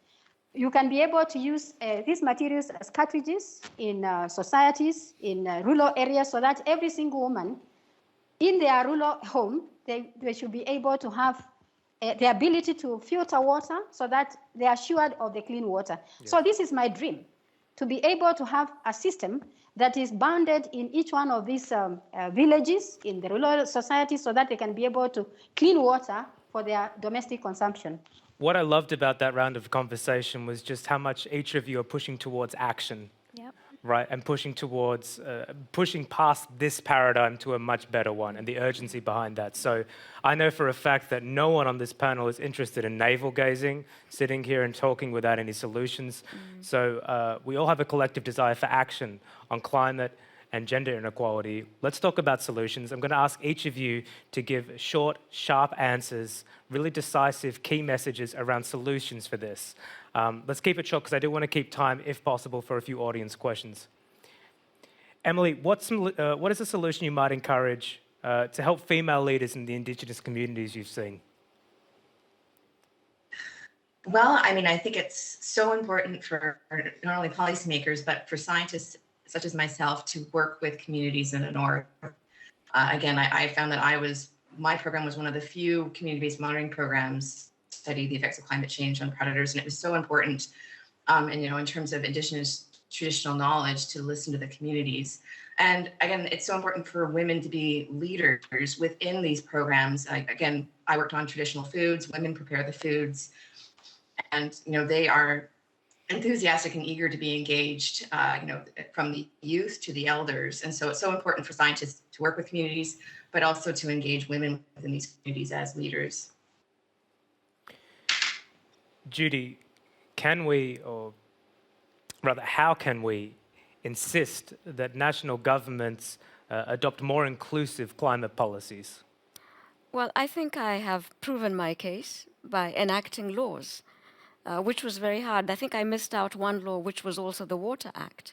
you can be able to use these materials as cartridges in societies, in rural areas, so that every single woman in their rural home, they should be able to have the ability to filter water so that they are assured of the clean water. Yes. So this is my dream, to be able to have a system that is bounded in each one of these villages in the rural society, so that they can be able to clean water for their domestic consumption. What I loved about that round of conversation was just how much each of you are pushing towards action, right? And pushing towards, pushing past this paradigm to a much better one, and the urgency behind that. So I know for a fact that no one on this panel is interested in navel-gazing, sitting here and talking without any solutions. So we all have a collective desire for action on climate and gender inequality. Let's talk about solutions. I'm going to ask each of you to give short, sharp answers, really decisive key messages around solutions for this. Let's keep it short, because I do want to keep time, if possible, for a few audience questions. Emily, what is a solution you might encourage to help female leaders in the Indigenous communities you've seen? Well, I think it's so important for not only policymakers, but for scientists such as myself to work with communities in the North. Again, I found that my program was one of the few community-based monitoring programs to study the effects of climate change on predators, and it was so important, in terms of Indigenous traditional knowledge, to listen to the communities. And again, it's so important for women to be leaders within these programs. I worked on traditional foods. Women prepare the foods, and they are enthusiastic and eager to be engaged, from the youth to the elders. And so it's so important for scientists to work with communities, but also to engage women within these communities as leaders. Judy, can we, or rather, how can we insist that national governments adopt more inclusive climate policies? Well, I think I have proven my case by enacting laws, which was very hard. I think I missed out one law, which was also the Water Act,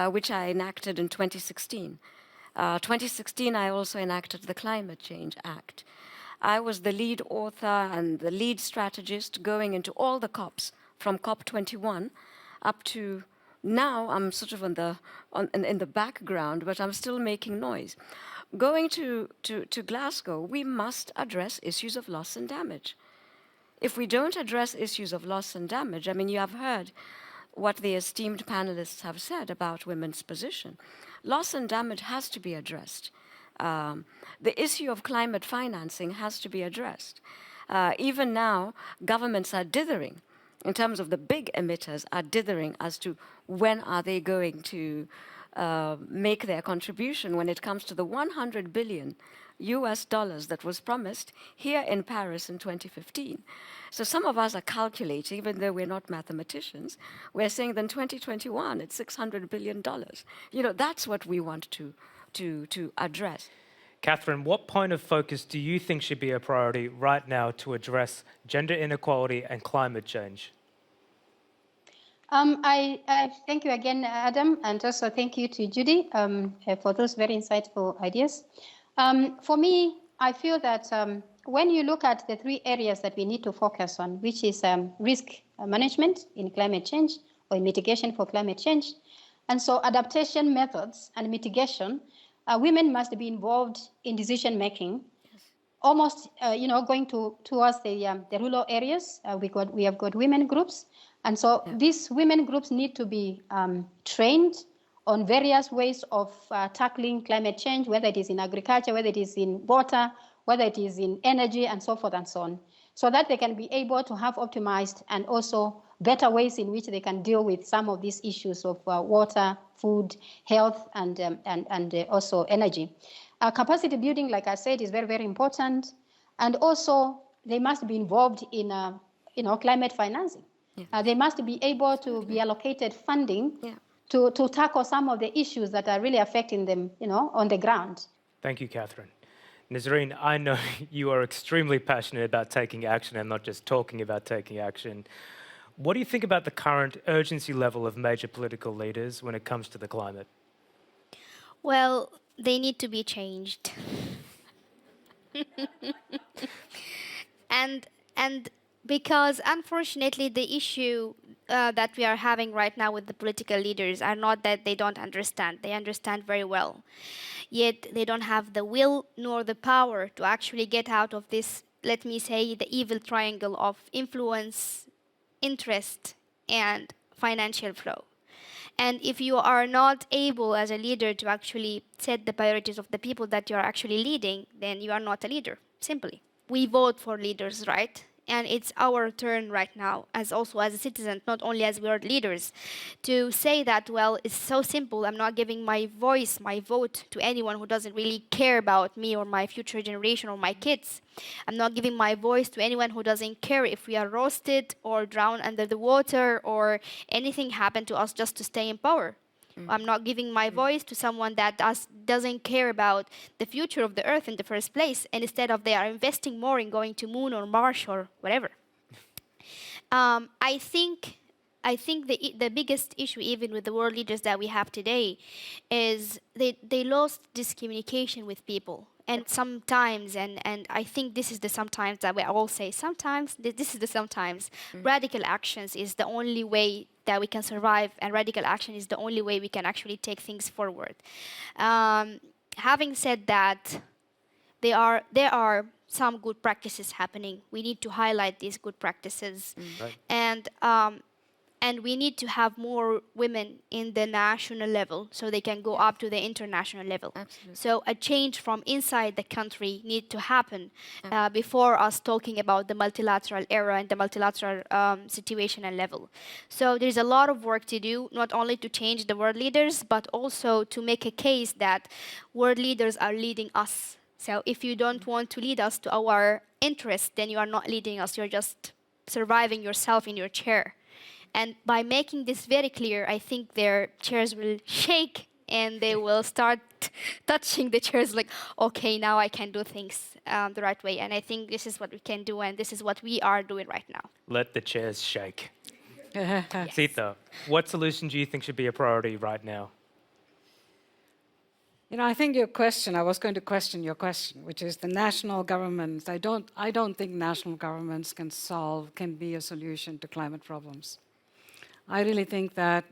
which I enacted in 2016. 2016, I also enacted the Climate Change Act. I was the lead author and the lead strategist going into all the COPs, from COP21 up to now. I'm sort of in the background, but I'm still making noise. Going to Glasgow, we must address issues of loss and damage. If we don't address issues of loss and damage, you have heard what the esteemed panelists have said about women's position. Loss and damage has to be addressed. The issue of climate financing has to be addressed. Even now, governments are dithering, in terms of the big emitters, are dithering as to when are they going to make their contribution when it comes to the $100 billion that was promised here in Paris in 2015. So some of us are calculating, even though we're not mathematicians, we're saying that in 2021 it's $600 billion. That's what we want to address. Catherine, what point of focus do you think should be a priority right now to address gender inequality and climate change? I thank you again, Adam, and also thank you to Judy for those very insightful ideas. For me, I feel that when you look at the 3 areas that we need to focus on, which is risk management in climate change or mitigation for climate change, and so adaptation methods and mitigation, women must be involved in decision making. Almost, going towards the rural areas, we have got women groups, and so these women groups need to be trained on various ways of tackling climate change, whether it is in agriculture, whether it is in water, whether it is in energy, and so forth and so on, so that they can be able to have optimized and also better ways in which they can deal with some of these issues of water, food, health, and also energy. Capacity building, like I said, is very, very important. And also, they must be involved in climate financing. They must be able to be allocated funding to tackle some of the issues that are really affecting them, on the ground. Thank you, Catherine. Nazreen, I know you are extremely passionate about taking action and not just talking about taking action. What do you think about the current urgency level of major political leaders when it comes to the climate? Well, they need to be changed. and because unfortunately the issue that we are having right now with the political leaders are not that they don't understand. They understand very well. Yet they don't have the will nor the power to actually get out of this, let me say, the evil triangle of influence, interest, and financial flow. And if you are not able as a leader to actually set the priorities of the people that you are actually leading, then you are not a leader, simply. We vote for leaders, right? And it's our turn right now, as a citizen, not only as world leaders, to say that, well, it's so simple. I'm not giving my voice, my vote to anyone who doesn't really care about me or my future generation or my kids. I'm not giving my voice to anyone who doesn't care if we are roasted or drowned under the water or anything happened to us just to stay in power. I'm not giving my voice to someone that doesn't care about the future of the Earth in the first place, and instead of they are investing more in going to Moon or Mars or whatever. I think the biggest issue, even with the world leaders that we have today, is they lost this communication with people. And sometimes, and I think this is the sometimes that we all say, sometimes, this is the sometimes, radical actions is the only way that we can survive, and radical action is the only way we can actually take things forward. Having said that, there are some good practices happening. We need to highlight these good practices. Right. And we need to have more women in the national level so they can go up to the international level. Absolutely. So a change from inside the country needs to happen before us talking about the multilateral era and the multilateral situation and level. So there's a lot of work to do, not only to change the world leaders, but also to make a case that world leaders are leading us. So if you don't want to lead us to our interests, then you are not leading us. You're just surviving yourself in your chair. And by making this very clear, I think their chairs will shake and they will start touching the chairs like, okay, now I can do things the right way. And I think this is what we can do, and this is what we are doing right now. Let the chairs shake. Sita, what solution do you think should be a priority right now? I think your question, I was going to question your question, which is the national governments. I don't think national governments can be a solution to climate problems. I really think that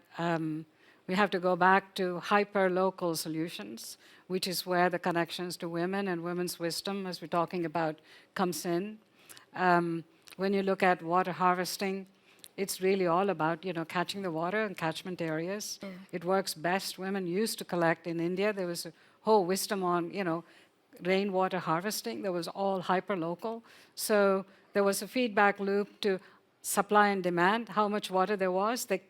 we have to go back to hyper-local solutions, which is where the connections to women and women's wisdom, as we're talking about, comes in. When you look at water harvesting, it's really all about, catching the water in catchment areas. It works best. Women used to collect in India. There was a whole wisdom on, rainwater harvesting. That was all hyper-local. So there was a feedback loop to supply and demand, how much water there was. They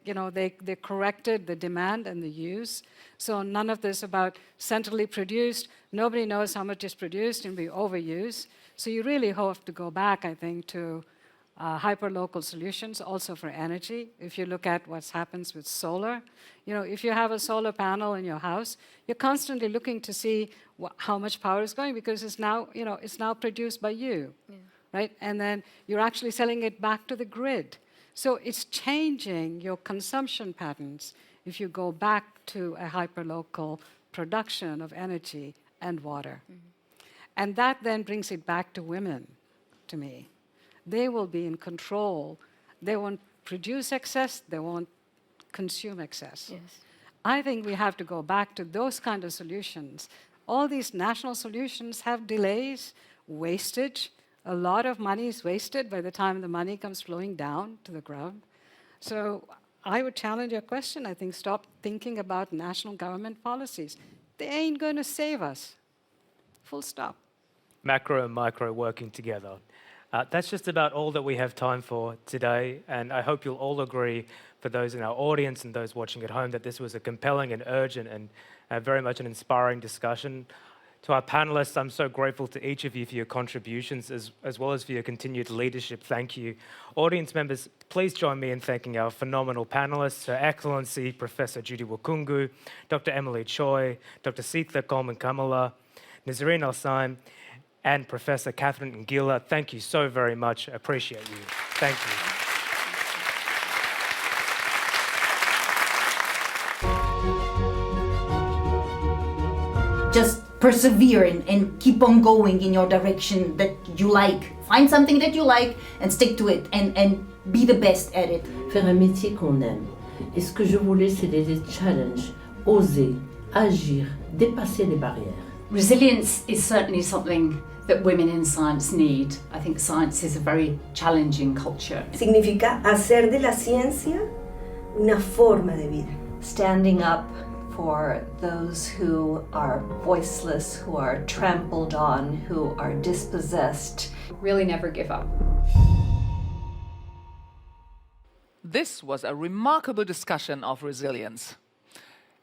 corrected the demand and the use. So none of this about centrally produced. Nobody knows how much is produced and we overuse. So you really have to go back, I think, to hyperlocal solutions also for energy. If you look at what happens with solar, if you have a solar panel in your house, you're constantly looking to see how much power is going, because it's now, it's now produced by you, right? And then you're actually selling it back to the grid. So it's changing your consumption patterns if you go back to a hyperlocal production of energy and water. And that then brings it back to women, to me. They will be in control. They won't produce excess, they won't consume excess. Yes. I think we have to go back to those kind of solutions. All these national solutions have delays, wastage. A lot of money is wasted by the time the money comes flowing down to the ground. So I would challenge your question. I think stop thinking about national government policies. They ain't going to save us. Full stop. Macro and micro working together. That's just about all that we have time for today, and I hope you'll all agree, for those in our audience and those watching at home, that this was a compelling and urgent and very much an inspiring discussion. To our panelists, I'm so grateful to each of you for your contributions as well as for your continued leadership. Thank you. Audience members, please join me in thanking our phenomenal panelists, Her Excellency Professor Judy Wakhungu, Dr. Emily Choi, Dr. Sitha Coleman-Kamala, Nazreen Al-Saim, and Professor Catherine Ngila. Thank you so very much. Appreciate you. Thank you. Just persevere and keep on going in your direction that you like. Find something that you like and stick to it and be the best at it. Faire un métier qu'on aime. Et ce que je voulais, c'est des challenges, oser, agir, dépasser les barrières. Resilience is certainly something that women in science need. I think science is a very challenging culture. Significa hacer de la ciencia una forma de vida. Standing up for those who are voiceless, who are trampled on, who are dispossessed. Really never give up. This was a remarkable discussion of resilience.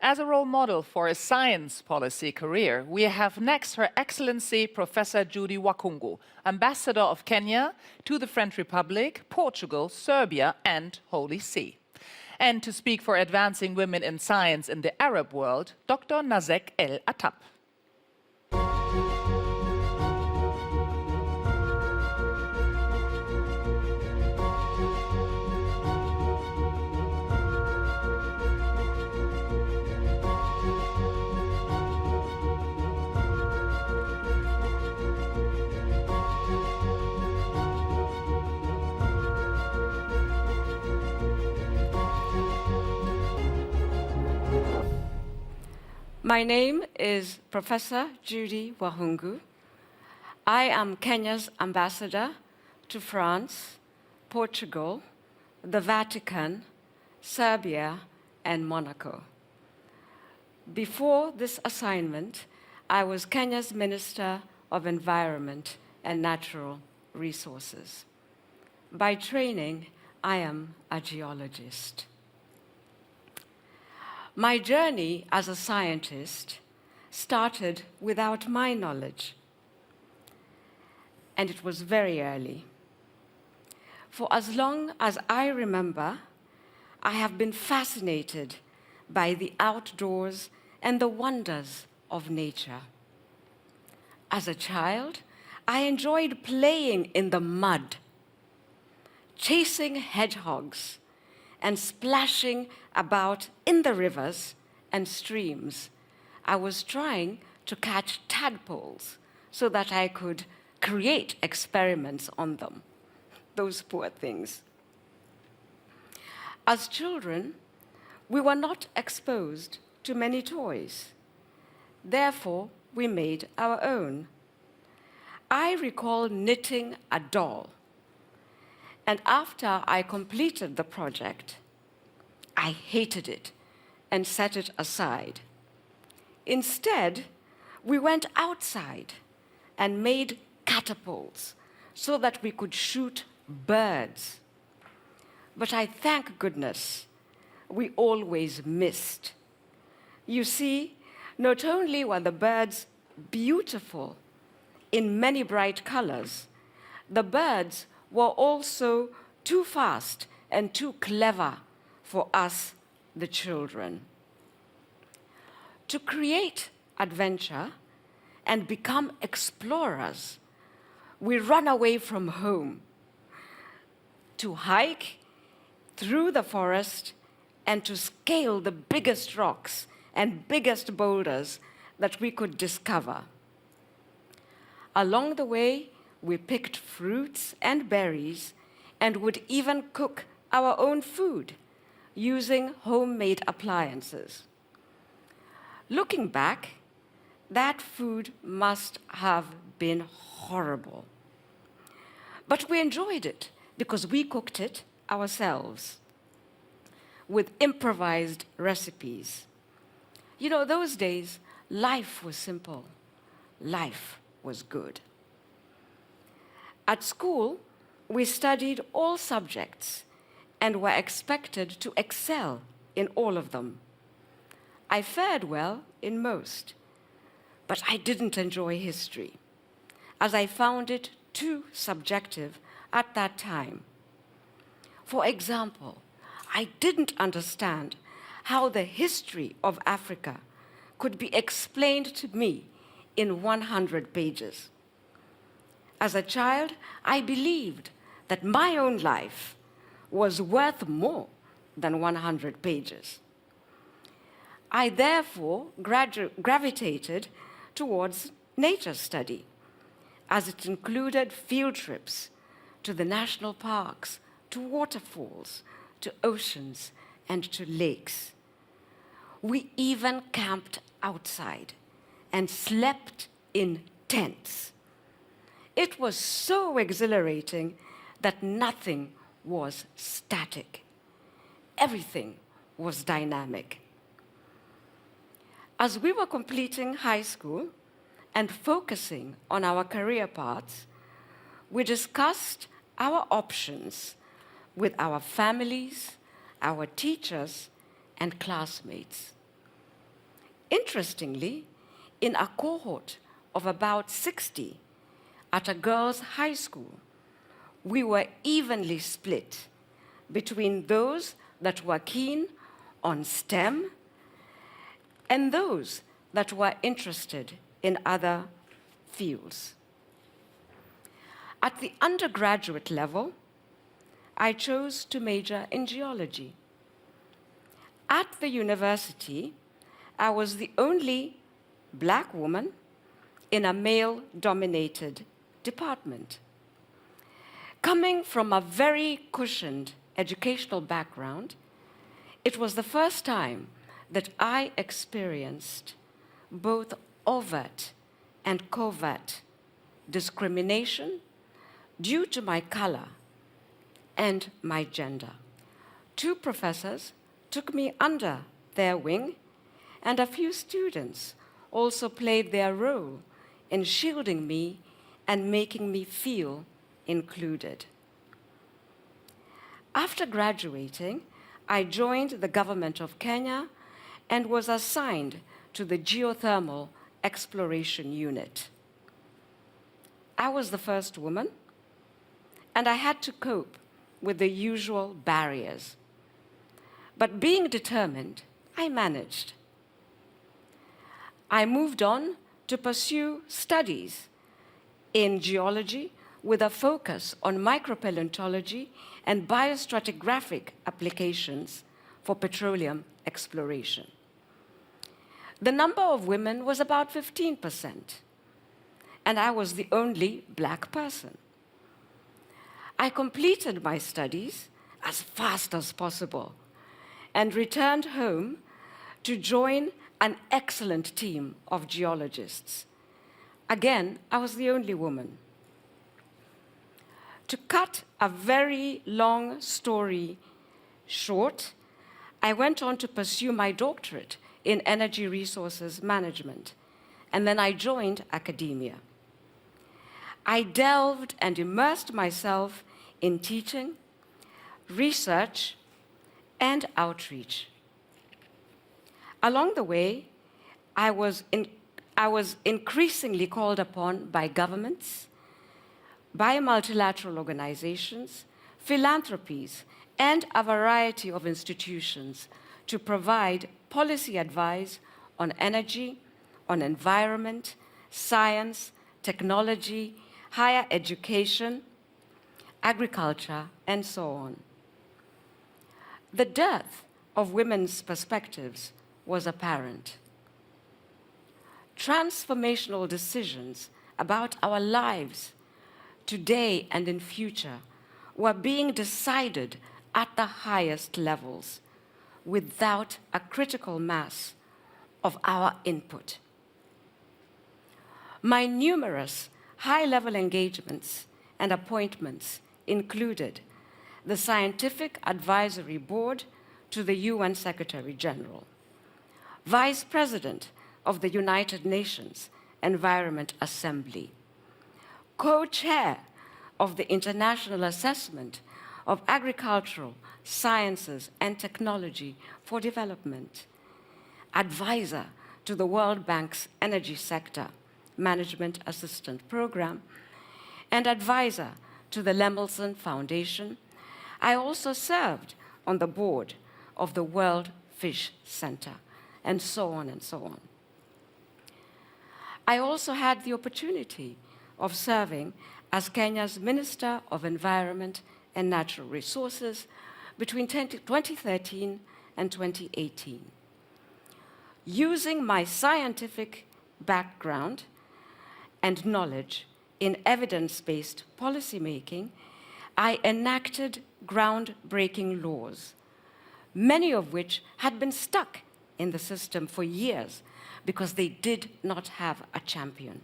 As a role model for a science policy career, we have next Her Excellency Professor Judy Wakhungu, Ambassador of Kenya to the French Republic, Portugal, Serbia, and Holy See. And to speak for advancing women in science in the Arab world, Dr. Nazek El Attab. My name is Professor Judy Wakhungu. I am Kenya's ambassador to France, Portugal, the Vatican, Serbia, and Monaco. Before this assignment, I was Kenya's Minister of Environment and Natural Resources. By training, I am a geologist. My journey as a scientist started without my knowledge, and it was very early. For as long as I remember, I have been fascinated by the outdoors and the wonders of nature. As a child, I enjoyed playing in the mud, chasing hedgehogs, and splashing about in the rivers and streams. I was trying to catch tadpoles so that I could create experiments on them. Those poor things. As children, we were not exposed to many toys. Therefore, we made our own. I recall knitting a doll. And after I completed the project, I hated it and set it aside. Instead, we went outside and made catapults so that we could shoot birds. But I thank goodness we always missed. You see, not only were the birds beautiful in many bright colors, the birds were also too fast and too clever for us, the children. To create adventure and become explorers, we run away from home to hike through the forest and to scale the biggest rocks and biggest boulders that we could discover. Along the way, we picked fruits and berries and would even cook our own food using homemade appliances. Looking back, that food must have been horrible. But we enjoyed it because we cooked it ourselves with improvised recipes. You know, those days, life was simple. Life was good. At school, we studied all subjects and were expected to excel in all of them. I fared well in most, but I didn't enjoy history, as I found it too subjective at that time. For example, I didn't understand how the history of Africa could be explained to me in 100 pages. As a child, I believed that my own life was worth more than 100 pages. I therefore gravitated towards nature study, as it included field trips to the national parks, to waterfalls, to oceans, and to lakes. We even camped outside and slept in tents. It was so exhilarating that nothing was static. Everything was dynamic. As we were completing high school and focusing on our career paths, we discussed our options with our families, our teachers, and classmates. Interestingly, in a cohort of about 60 at a girls' high school, we were evenly split between those that were keen on STEM and those that were interested in other fields. At the undergraduate level, I chose to major in geology. At the university, I was the only Black woman in a male-dominated department. Coming from a very cushioned educational background, it was the first time that I experienced both overt and covert discrimination due to my color and my gender. 2 professors took me under their wing, and a few students also played their role in shielding me and making me feel included. After graduating, I joined the government of Kenya and was assigned to the Geothermal Exploration Unit. I was the first woman, and I had to cope with the usual barriers. But being determined, I managed. I moved on to pursue studies in geology with a focus on micropaleontology and biostratigraphic applications for petroleum exploration. The number of women was about 15%, and I was the only Black person. I completed my studies as fast as possible and returned home to join an excellent team of geologists. Again, I was the only woman. To cut a very long story short, I went on to pursue my doctorate in energy resources management, and then I joined academia. I delved and immersed myself in teaching, research, and outreach. Along the way, I was increasingly called upon by governments, by multilateral organizations, philanthropies, and a variety of institutions to provide policy advice on energy, on environment, science, technology, higher education, agriculture, and so on. The dearth of women's perspectives was apparent. Transformational decisions about our lives today and in future were being decided at the highest levels without a critical mass of our input. My numerous high-level engagements and appointments included the Scientific Advisory Board to the UN Secretary General, Vice President of the United Nations Environment Assembly, co-chair of the International Assessment of Agricultural Sciences and Technology for Development, advisor to the World Bank's Energy Sector Management Assistant Program, and advisor to the Lemelson Foundation. I also served on the board of the World Fish Center, and so on and so on. I also had the opportunity of serving as Kenya's Minister of Environment and Natural Resources between 2013 and 2018. Using my scientific background and knowledge in evidence-based policymaking, I enacted groundbreaking laws, many of which had been stuck in the system for years because they did not have a champion.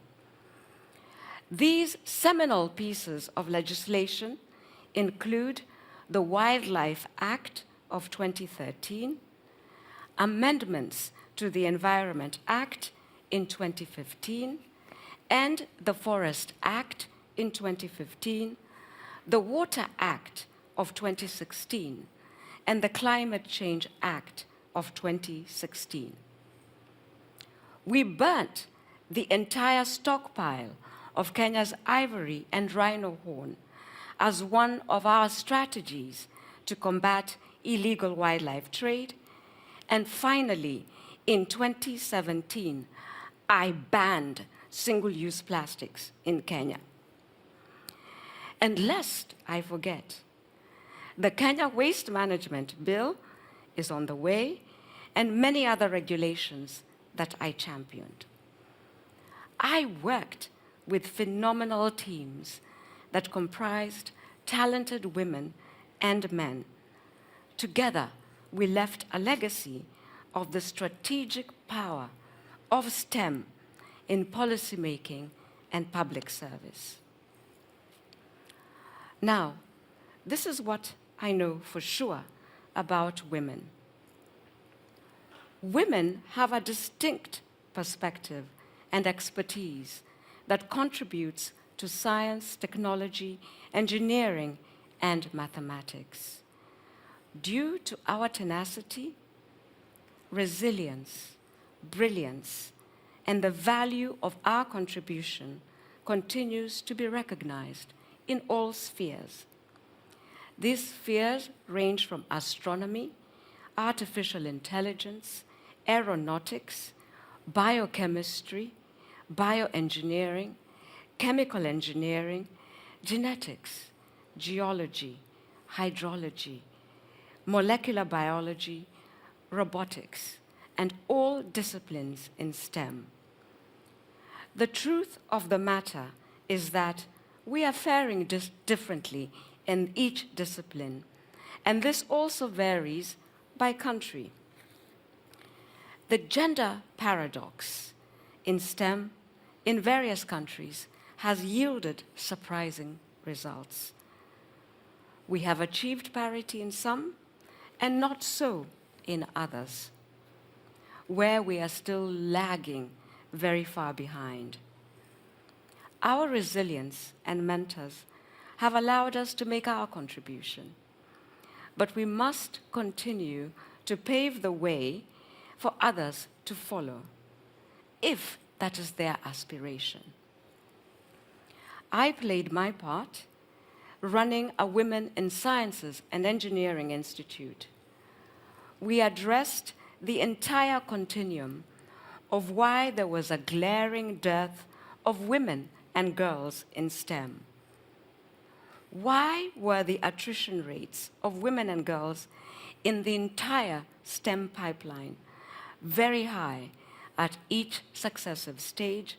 These seminal pieces of legislation include the Wildlife Act of 2013, amendments to the Environment Act in 2015, and the Forest Act in 2015, the Water Act of 2016, and the Climate Change Act of 2016. We burnt the entire stockpile of Kenya's ivory and rhino horn as one of our strategies to combat illegal wildlife trade. And finally, in 2017, I banned single-use plastics in Kenya. And lest I forget, the Kenya Waste Management Bill is on the way, and many other regulations that I championed. I worked with phenomenal teams that comprised talented women and men. Together, we left a legacy of the strategic power of STEM in policymaking and public service. Now, this is what I know for sure about women. Women have a distinct perspective and expertise that contributes to science, technology, engineering, and mathematics. Due to our tenacity, resilience, brilliance, and the value of our contribution continues to be recognized in all spheres. These spheres range from astronomy, artificial intelligence, aeronautics, biochemistry, bioengineering, chemical engineering, genetics, geology, hydrology, molecular biology, robotics, and all disciplines in STEM. The truth of the matter is that we are faring differently in each discipline, and this also varies by country. The gender paradox in STEM in various countries has yielded surprising results. We have achieved parity in some and not so in others, where we are still lagging very far behind. Our resilience and mentors have allowed us to make our contribution, but we must continue to pave the way for others to follow, if that is their aspiration. I played my part running a Women in Sciences and Engineering Institute. We addressed the entire continuum of why there was a glaring dearth of women and girls in STEM. Why were the attrition rates of women and girls in the entire STEM pipeline very high at each successive stage,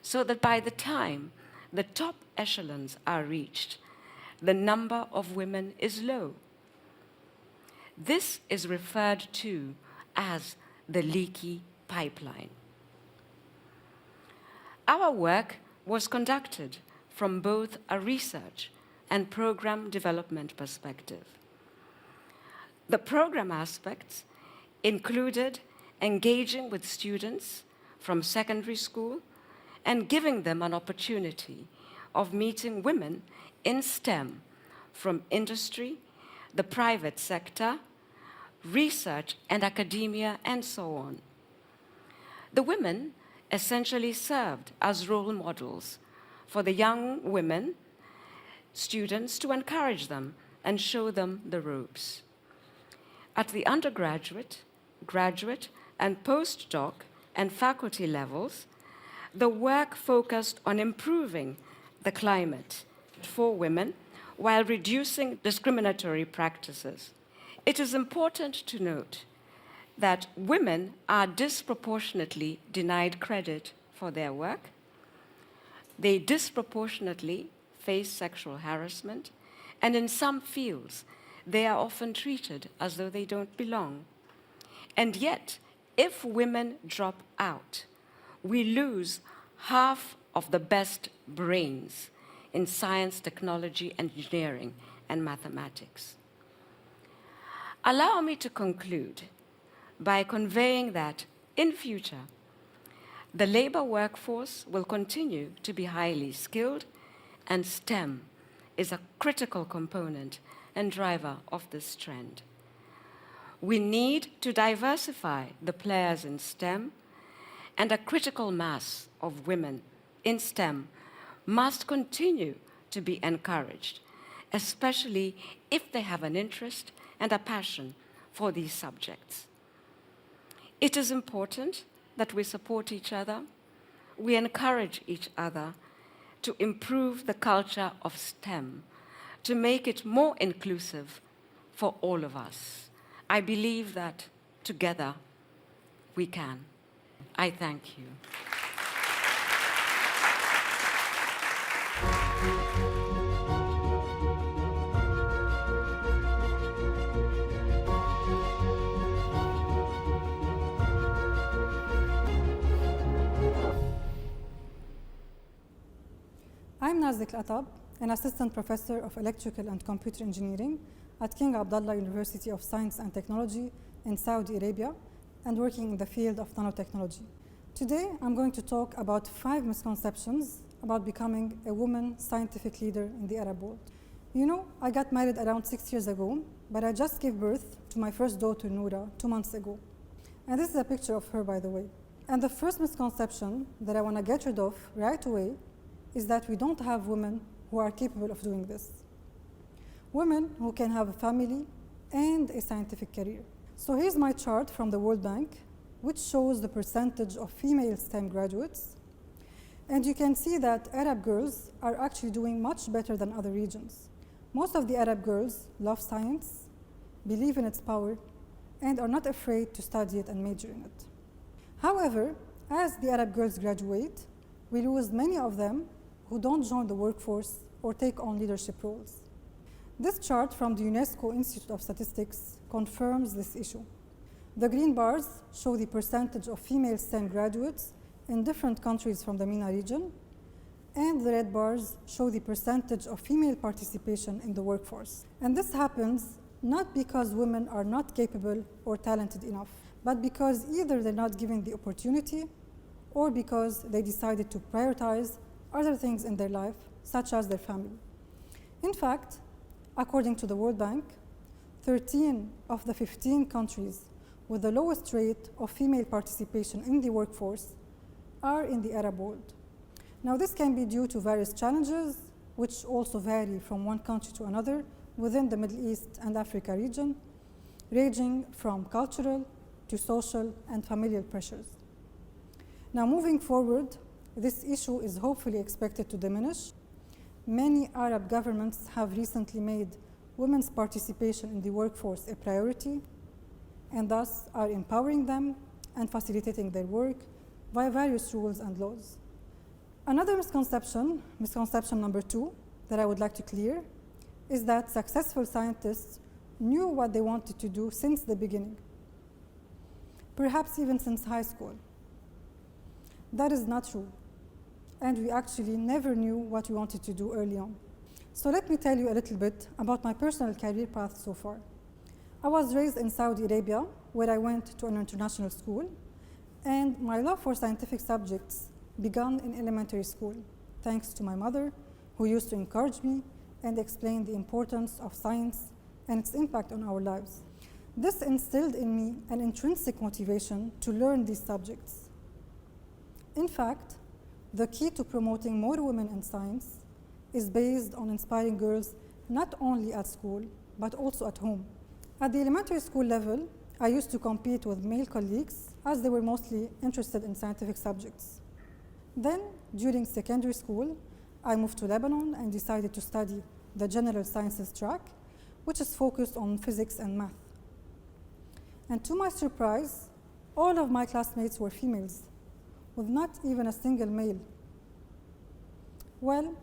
so that by the time the top echelons are reached, the number of women is low? This is referred to as the leaky pipeline. Our work was conducted from both a research and program development perspective. The program aspects included engaging with students from secondary school and giving them an opportunity of meeting women in STEM from industry, the private sector, research and academia, and so on. The women essentially served as role models for the young women students to encourage them and show them the ropes. At the undergraduate, graduate, and postdoc and faculty levels, the work focused on improving the climate for women while reducing discriminatory practices. It is important to note that women are disproportionately denied credit for their work. They disproportionately face sexual harassment, and in some fields, they are often treated as though they don't belong. And yet, if women drop out, we lose half of the best brains in science, technology, engineering, and mathematics. Allow me to conclude by conveying that in future, the labor workforce will continue to be highly skilled, and STEM is a critical component and driver of this trend. We need to diversify the players in STEM, and a critical mass of women in STEM must continue to be encouraged, especially if they have an interest and a passion for these subjects. It is important that we support each other, we encourage each other to improve the culture of STEM, to make it more inclusive for all of us. I believe that together we can. I thank you. I'm Nazik Atab, an assistant professor of electrical and computer engineering at King Abdullah University of Science and Technology in Saudi Arabia, and working in the field of nanotechnology. Today, I'm going to talk about 5 misconceptions about becoming a woman scientific leader in the Arab world. You know, I got married around 6 years ago, but I just gave birth to my first daughter, Noura, 2 months ago. And this is a picture of her, by the way. And the first misconception that I want to get rid of right away is that we don't have women who are capable of doing this. Women who can have a family and a scientific career. So here's my chart from the World Bank, which shows the percentage of female STEM graduates. And you can see that Arab girls are actually doing much better than other regions. Most of the Arab girls love science, believe in its power, and are not afraid to study it and major in it. However, as the Arab girls graduate, we lose many of them who don't join the workforce or take on leadership roles. This chart from the UNESCO Institute of Statistics confirms this issue. The green bars show the percentage of female STEM graduates in different countries from the MENA region, and the red bars show the percentage of female participation in the workforce. And this happens not because women are not capable or talented enough, but because either they're not given the opportunity or because they decided to prioritize other things in their life, such as their family. In fact, according to the World Bank, 13 of the 15 countries with the lowest rate of female participation in the workforce are in the Arab world. Now, this can be due to various challenges, which also vary from one country to another within the Middle East and Africa region, ranging from cultural to social and familial pressures. Now, moving forward, this issue is hopefully expected to diminish. Many Arab governments have recently made women's participation in the workforce a priority, and thus are empowering them and facilitating their work via various rules and laws. Another misconception number 2, that I would like to clear, is that successful scientists knew what they wanted to do since the beginning, perhaps even since high school. That is not true, and we actually never knew what we wanted to do early on. So let me tell you a little bit about my personal career path so far. I was raised in Saudi Arabia, where I went to an international school, and my love for scientific subjects began in elementary school, thanks to my mother, who used to encourage me and explain the importance of science and its impact on our lives. This instilled in me an intrinsic motivation to learn these subjects. In fact, the key to promoting more women in science is based on inspiring girls not only at school, but also at home. At the elementary school level, I used to compete with male colleagues as they were mostly interested in scientific subjects. Then, during secondary school, I moved to Lebanon and decided to study the general sciences track, which is focused on physics and math. And to my surprise, all of my classmates were females, with not even a single male. Well,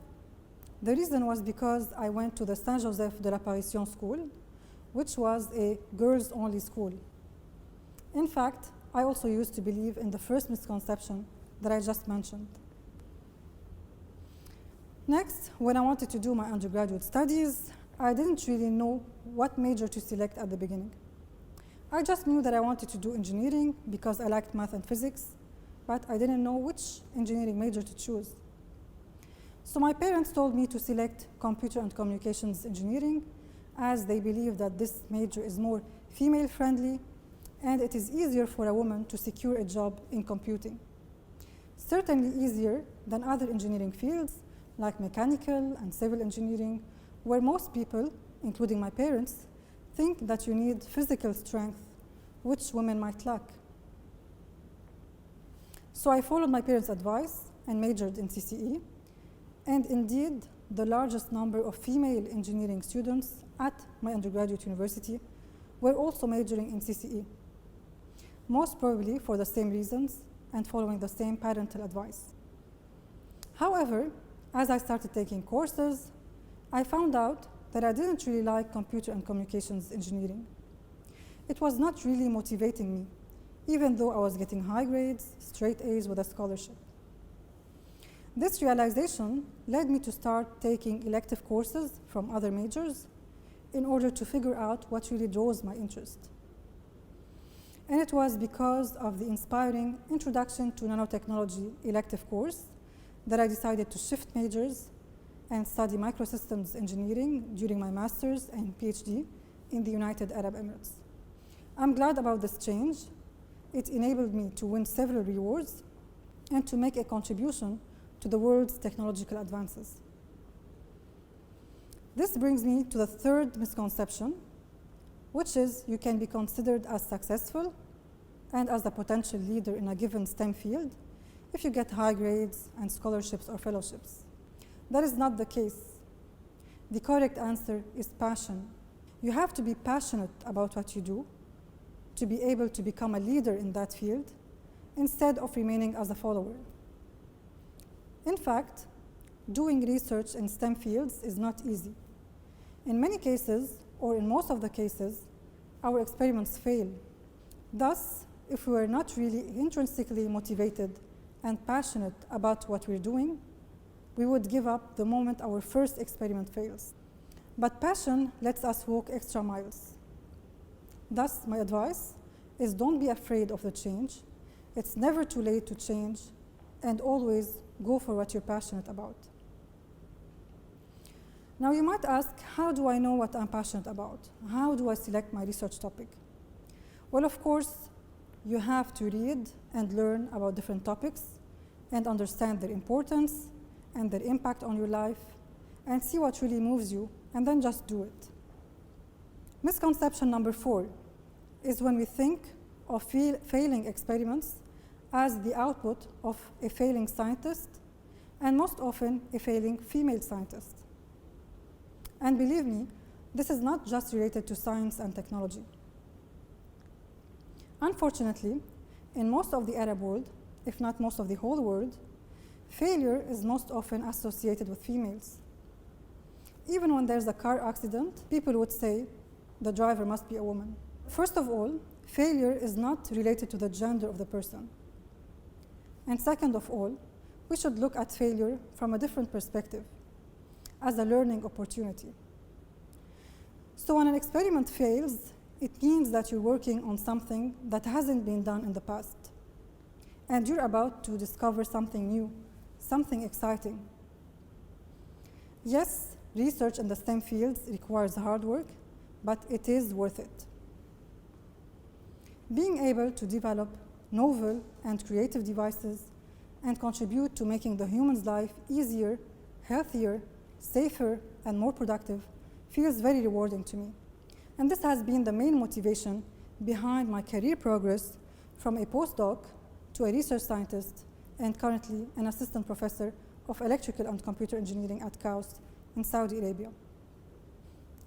the reason was because I went to the Saint Joseph de l'Apparition School, which was a girls-only school. In fact, I also used to believe in the first misconception that I just mentioned. Next, when I wanted to do my undergraduate studies, I didn't really know what major to select at the beginning. I just knew that I wanted to do engineering because I liked math and physics, but I didn't know which engineering major to choose. So my parents told me to select computer and communications engineering, as they believe that this major is more female-friendly and it is easier for a woman to secure a job in computing. Certainly easier than other engineering fields like mechanical and civil engineering, where most people, including my parents, think that you need physical strength, which women might lack. So I followed my parents' advice and majored in CCE, and indeed, the largest number of female engineering students at my undergraduate university were also majoring in CCE, most probably for the same reasons and following the same parental advice. However, as I started taking courses, I found out that I didn't really like computer and communications engineering. It was not really motivating me, even though I was getting high grades, straight A's with a scholarship. This realization led me to start taking elective courses from other majors in order to figure out what really draws my interest. And it was because of the inspiring Introduction to Nanotechnology elective course that I decided to shift majors and study microsystems engineering during my master's and PhD in the United Arab Emirates. I'm glad about this change. It enabled me to win several rewards and to make a contribution to the world's technological advances. This brings me to the third misconception, which is you can be considered as successful and as a potential leader in a given STEM field if you get high grades and scholarships or fellowships. That is not the case. The correct answer is passion. You have to be passionate about what you do to be able to become a leader in that field instead of remaining as a follower. In fact, doing research in STEM fields is not easy. In many cases, or in most of the cases, our experiments fail. Thus, if we are not really intrinsically motivated and passionate about what we're doing, we would give up the moment our first experiment fails. But passion lets us walk extra miles. Thus, my advice is don't be afraid of the change. It's never too late to change, and always go for what you're passionate about. Now you might ask, how do I know what I'm passionate about? How do I select my research topic? Well, of course, you have to read and learn about different topics and understand their importance and their impact on your life, and see what really moves you, and then just do it. Misconception number 4 is when we think of failing experiments as the output of a failing scientist, and most often a failing female scientist. And believe me, this is not just related to science and technology. Unfortunately, in most of the Arab world, if not most of the whole world, failure is most often associated with females. Even when there's a car accident, people would say the driver must be a woman. First of all, failure is not related to the gender of the person. And second of all, we should look at failure from a different perspective, as a learning opportunity. So when an experiment fails, it means that you're working on something that hasn't been done in the past. And you're about to discover something new, something exciting. Yes, research in the STEM fields requires hard work, but it is worth it. Being able to develop novel and creative devices and contribute to making the human's life easier, healthier, safer, and more productive feels very rewarding to me. And this has been the main motivation behind my career progress from a postdoc to a research scientist and currently an assistant professor of electrical and computer engineering at KAUST in Saudi Arabia.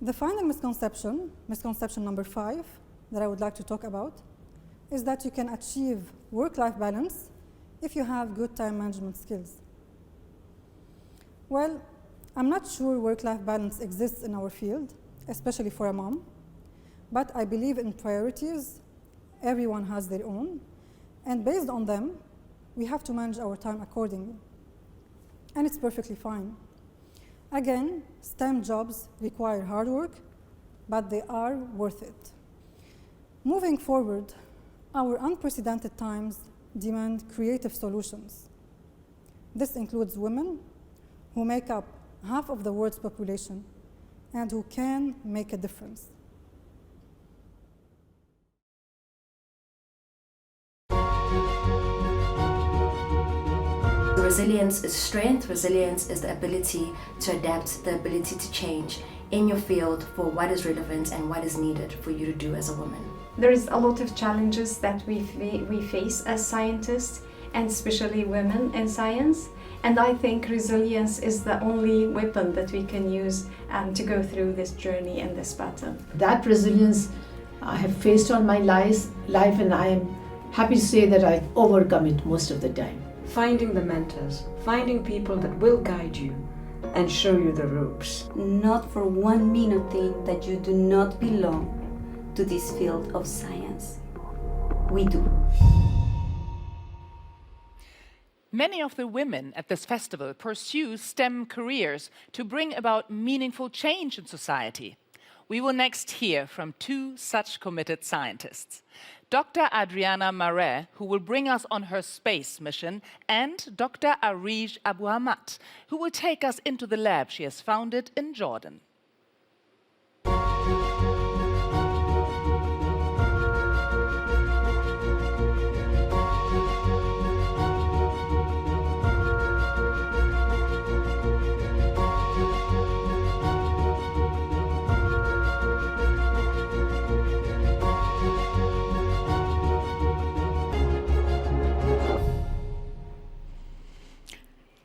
The final misconception, misconception number 5, that I would like to talk about, is that you can achieve work-life balance if you have good time management skills. Well, I'm not sure work-life balance exists in our field, especially for a mom, but I believe in priorities. Everyone has their own, and based on them, we have to manage our time accordingly. And it's perfectly fine. Again, STEM jobs require hard work, but they are worth it. Moving forward, our unprecedented times demand creative solutions. This includes women who make up half of the world's population and who can make a difference. Resilience is strength. Resilience is the ability to adapt, the ability to change in your field for what is relevant and what is needed for you to do as a woman. There is a lot of challenges that we face as scientists, and especially women in science. And I think resilience is the only weapon that we can use to go through this journey and this battle. That resilience I have faced on my life, and I am happy to say that I've overcome it most of the time. Finding the mentors, finding people that will guide you and show you the ropes. Not for 1 minute think that you do not belong to this field of science. We do. Many of the women at this festival pursue STEM careers to bring about meaningful change in society. We will next hear from 2 such committed scientists. Dr. Adriana Marais, who will bring us on her space mission, and Dr. Arij Abuhamad, who will take us into the lab she has founded in Jordan.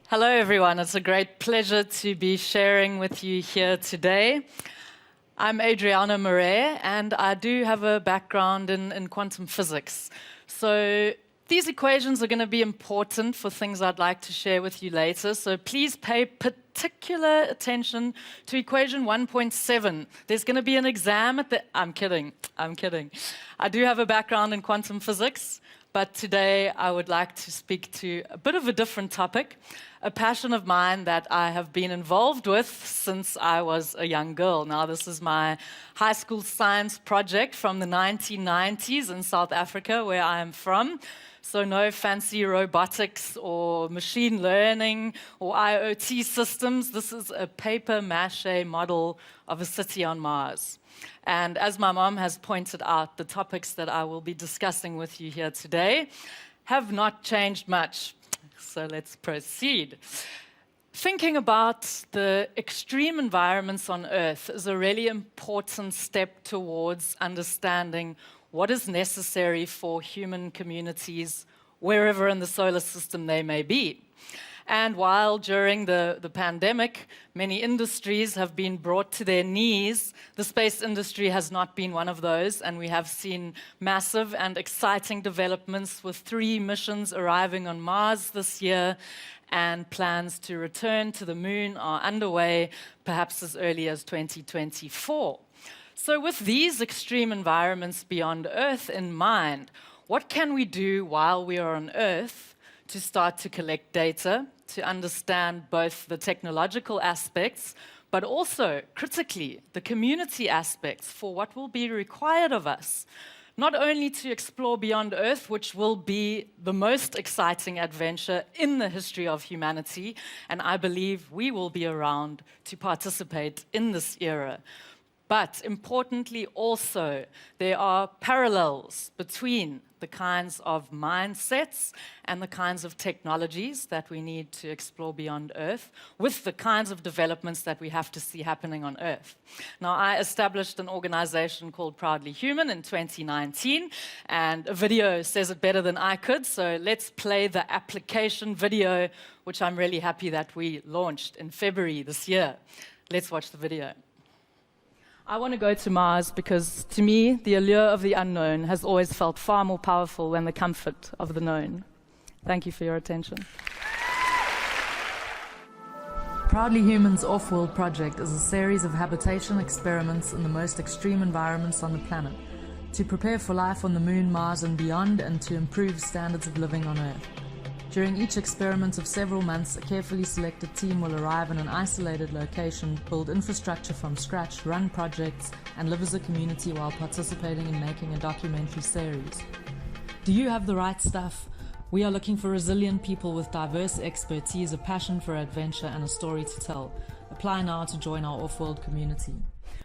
Hello, everyone. It's a great pleasure to be sharing with you here today. I'm Adriana Marais, and I do have a background in quantum physics. So these equations are going to be important for things I'd like to share with you later. So please pay particular attention to equation 1.7. There's going to be an exam at the... I'm kidding. I do have a background in quantum physics, but today I would like to speak to a bit of a different topic, a passion of mine that I have been involved with since I was a young girl. Now, this is my high school science project from the 1990s in South Africa, where I am from. So no fancy robotics or machine learning or IoT systems. This is a paper mache model of a city on Mars. And as my mom has pointed out, the topics that I will be discussing with you here today have not changed much. So let's proceed. Thinking about the extreme environments on Earth is a really important step towards understanding what is necessary for human communities wherever in the solar system they may be. And while during the pandemic, many industries have been brought to their knees, the space industry has not been one of those, and we have seen massive and exciting developments with 3 missions arriving on Mars this year, and plans to return to the moon are underway, perhaps as early as 2024. So with these extreme environments beyond Earth in mind, what can we do while we are on Earth to start to collect data, to understand both the technological aspects, but also, critically, the community aspects for what will be required of us? Not only to explore beyond Earth, which will be the most exciting adventure in the history of humanity, and I believe we will be around to participate in this era. But importantly also, there are parallels between the kinds of mindsets and the kinds of technologies that we need to explore beyond Earth with the kinds of developments that we have to see happening on Earth. Now, I established an organization called Proudly Human in 2019, and a video says it better than I could, so let's play the application video, which I'm really happy that we launched in February this year. Let's watch the video. I want to go to Mars because, to me, the allure of the unknown has always felt far more powerful than the comfort of the known. Thank you for your attention. Proudly Human's Off-World project is a series of habitation experiments in the most extreme environments on the planet to prepare for life on the Moon, Mars and beyond, and to improve standards of living on Earth. During each experiment of several months, a carefully selected team will arrive in an isolated location, build infrastructure from scratch, run projects, and live as a community while participating in making a documentary series. Do you have the right stuff? We are looking for resilient people with diverse expertise, a passion for adventure, and a story to tell. Apply now to join our off-world community.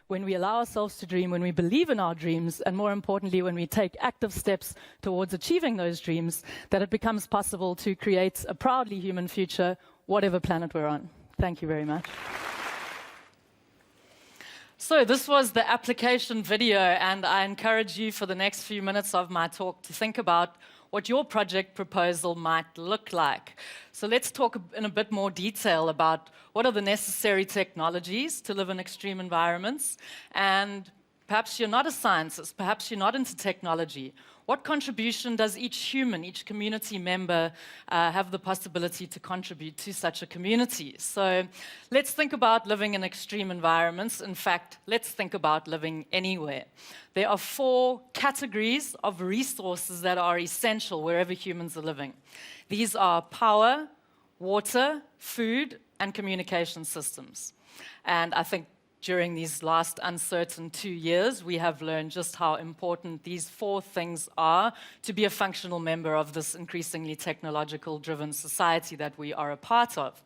When we allow ourselves to dream, when we believe in our dreams, and more importantly, when we take active steps towards achieving those dreams, that it becomes possible to create a proudly human future, whatever planet we're on. Thank you very much. So this was the application video, and I encourage you for the next few minutes of my talk to think about what your project proposal might look like. So let's talk in a bit more detail about what are the necessary technologies to live in extreme environments, and perhaps you're not a scientist, perhaps you're not into technology. What contribution does each human, each community member have the possibility to contribute to such a community? So let's think about living in extreme environments. In fact, let's think about living anywhere. There are 4 categories of resources that are essential wherever humans are living. These are power, water, food, and communication systems. And I think during these last uncertain 2 years, we have learned just how important these 4 things are to be a functional member of this increasingly technological-driven society that we are a part of.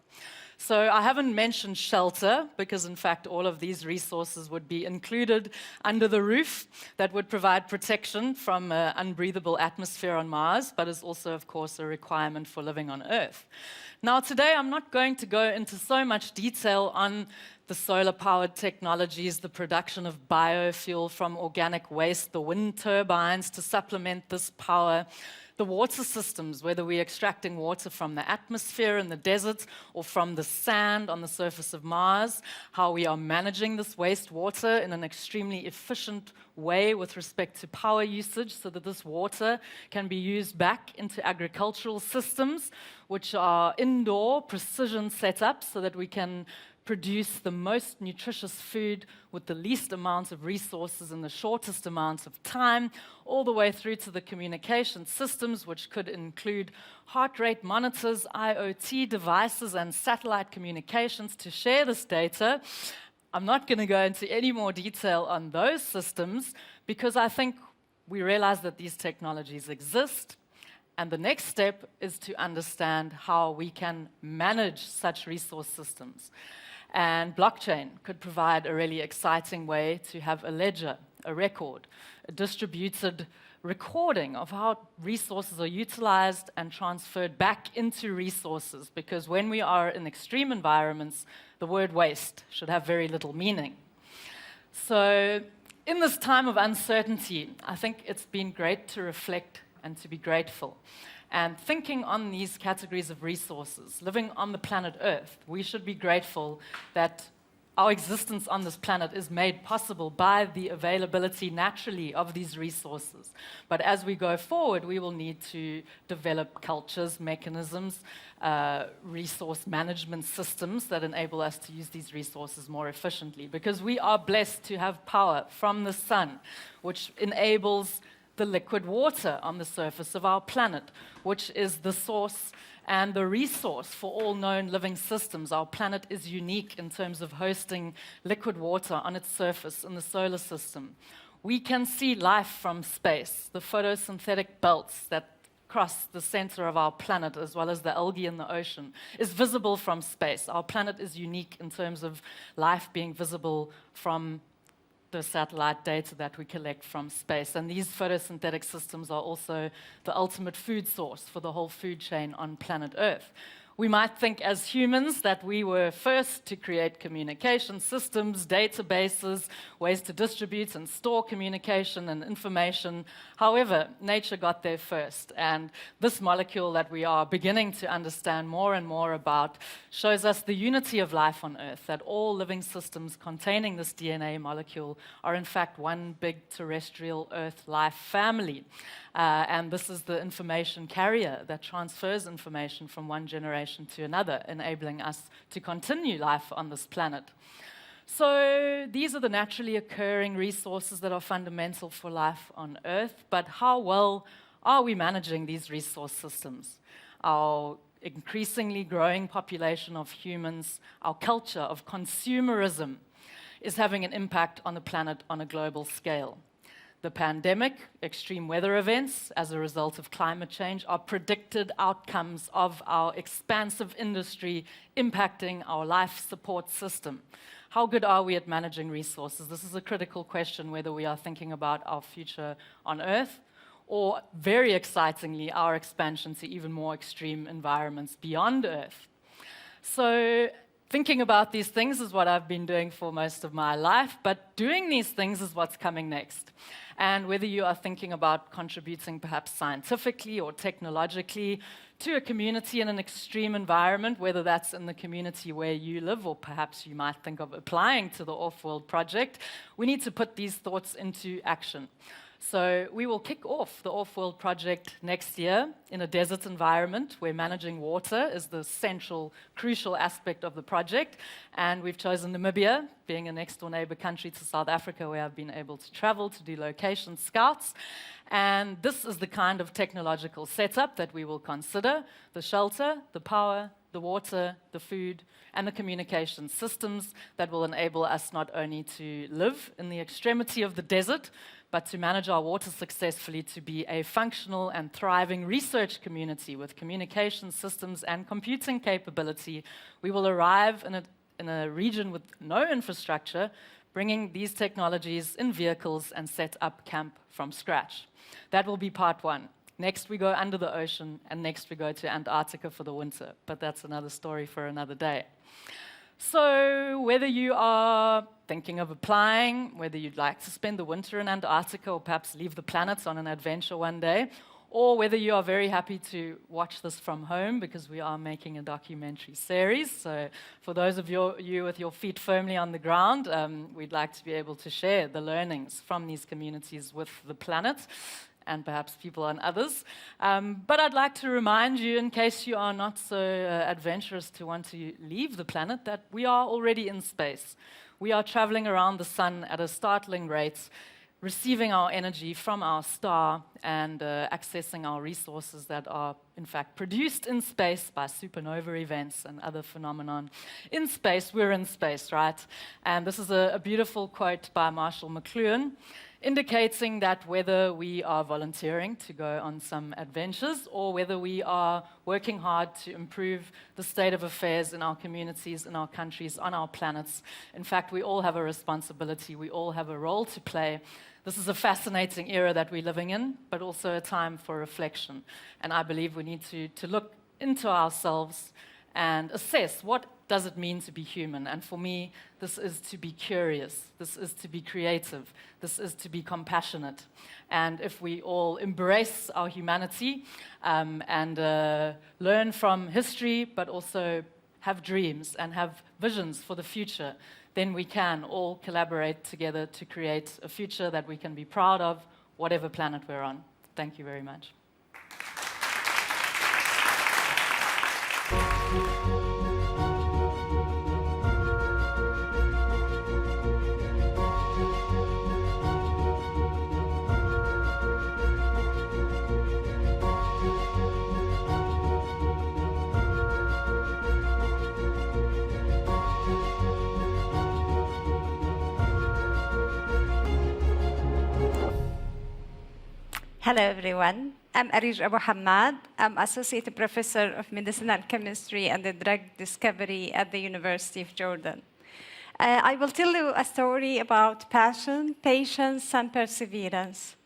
So I haven't mentioned shelter, because in fact all of these resources would be included under the roof that would provide protection from an unbreathable atmosphere on Mars, but is also, of course, a requirement for living on Earth. Now, today I'm not going to go into so much detail on the solar-powered technologies, the production of biofuel from organic waste, the wind turbines to supplement this power, the water systems, whether we're extracting water from the atmosphere in the desert or from the sand on the surface of Mars, how we are managing this wastewater in an extremely efficient way with respect to power usage so that this water can be used back into agricultural systems, which are indoor precision setups so that we can produce the most nutritious food with the least amounts of resources in the shortest amounts of time, all the way through to the communication systems, which could include heart rate monitors, IoT devices, and satellite communications to share this data. I'm not going to go into any more detail on those systems because I think we realize that these technologies exist. And the next step is to understand how we can manage such resource systems. And blockchain could provide a really exciting way to have a ledger a record, a distributed recording of how resources are utilized and transferred back into resources, because when we are in extreme environments, the word waste should have very little meaning. So in this time of uncertainty, I think it's been great to reflect and to be grateful. And thinking on these categories of resources, living on the planet Earth, we should be grateful that our existence on this planet is made possible by the availability naturally of these resources. But as we go forward, we will need to develop cultures, mechanisms, resource management systems that enable us to use these resources more efficiently. Because we are blessed to have power from the sun, which enables the liquid water on the surface of our planet, which is the source and the resource for all known living systems. Our planet is unique in terms of hosting liquid water on its surface in the solar system. We can see life from space, the photosynthetic belts that cross the center of our planet, as well as the algae in the ocean, is visible from space. Our planet is unique in terms of life being visible from the satellite data that we collect from space. And these photosynthetic systems are also the ultimate food source for the whole food chain on planet Earth. We might think as humans that we were first to create communication systems, databases, ways to distribute and store communication and information. However, nature got there first, and this molecule that we are beginning to understand more and more about shows us the unity of life on Earth, that all living systems containing this DNA molecule are in fact one big terrestrial Earth life family. And this is the information carrier that transfers information from one generation to another, enabling us to continue life on this planet. So these are the naturally occurring resources that are fundamental for life on Earth, but how well are we managing these resource systems? Our increasingly growing population of humans, our culture of consumerism is having an impact on the planet on a global scale. The pandemic, extreme weather events as a result of climate change are predicted outcomes of our expansive industry impacting our life support system. How good are we at managing resources? This is a critical question, whether we are thinking about our future on Earth or, very excitingly, our expansion to even more extreme environments beyond Earth. So thinking about these things is what I've been doing for most of my life, but doing these things is what's coming next. And whether you are thinking about contributing perhaps scientifically or technologically to a community in an extreme environment, whether that's in the community where you live, or perhaps you might think of applying to the Off-World Project, we need to put these thoughts into action. So we will kick off the Off-World Project next year in a desert environment where managing water is the central, crucial aspect of the project. And we've chosen Namibia, being a next-door neighbor country to South Africa, where I've been able to travel to do location scouts. And this is the kind of technological setup that we will consider: the shelter, the power, the water, the food, and the communication systems that will enable us not only to live in the extremity of the desert, but to manage our water successfully, to be a functional and thriving research community with communication systems and computing capability. We will arrive in a region with no infrastructure, bringing these technologies in vehicles and set up camp from scratch. That will be part one. Next, we go under the ocean, and next we go to Antarctica for the winter. But that's another story for another day. So whether you are thinking of applying, whether you'd like to spend the winter in Antarctica or perhaps leave the planet on an adventure one day, or whether you are very happy to watch this from home, because we are making a documentary series. So for those of you with your feet firmly on the ground, we'd like to be able to share the learnings from these communities with the planet, and perhaps people and others. But I'd like to remind you, in case you are not so adventurous to want to leave the planet, that we are already in space. We are traveling around the sun at a startling rate, receiving our energy from our star and accessing our resources that are, in fact, produced in space by supernova events and other phenomenon. In space, we're in space, right? And this is a beautiful quote by Marshall McLuhan. indicating that whether we are volunteering to go on some adventures or whether we are working hard to improve the state of affairs in our communities, in our countries, on our planets. In fact, we all have a responsibility, we all have a role to play. This is a fascinating era that we're living in, but also a time for reflection. And I believe we need to look into ourselves and assess what does it mean to be human. And for me, this is to be curious, this is to be creative, this is to be compassionate. And if we all embrace our humanity and learn from history, but also have dreams and have visions for the future, then we can all collaborate together to create a future that we can be proud of, whatever planet we're on. Thank you very much. Hello, everyone. I'm Arij Abu Hamad. I'm Associate Professor of Medicinal Chemistry and Drug Discovery at the University of Jordan. I will tell you a story about passion, patience, and perseverance.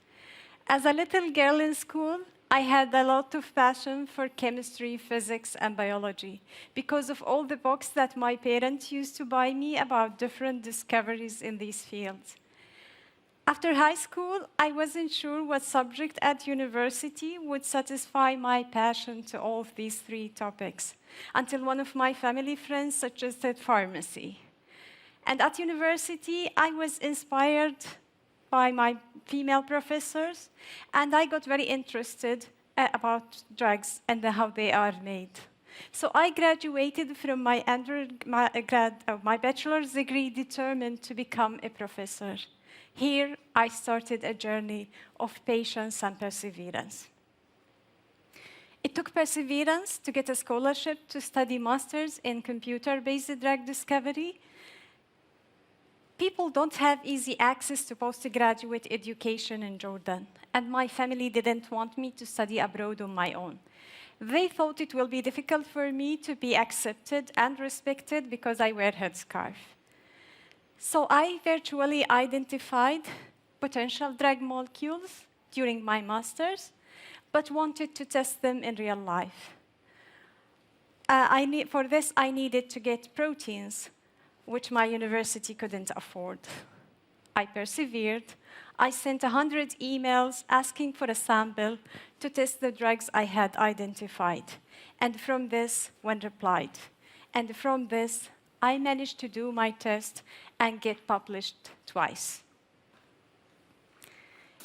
As a little girl in school, I had a lot of passion for chemistry, physics, and biology because of all the books that my parents used to buy me about different discoveries in these fields. After high school, I wasn't sure what subject at university would satisfy my passion to all of these three topics, until one of my family friends suggested pharmacy. And at university, I was inspired by my female professors, and I got very interested about drugs and how they are made. So I graduated from my bachelor's degree determined to become a professor. Here, I started a journey of patience and perseverance. It took perseverance to get a scholarship to study masters in computer-based drug discovery. People don't have easy access to postgraduate education in Jordan, and my family didn't want me to study abroad on my own. They thought it will be difficult for me to be accepted and respected because I wear headscarf. So I virtually identified potential drug molecules during my master's, but wanted to test them in real life. For this, I needed to get proteins, which my university couldn't afford. I persevered. I sent 100 emails asking for a sample to test the drugs I had identified. And from this, one replied. And from this, I managed to do my test and get published twice.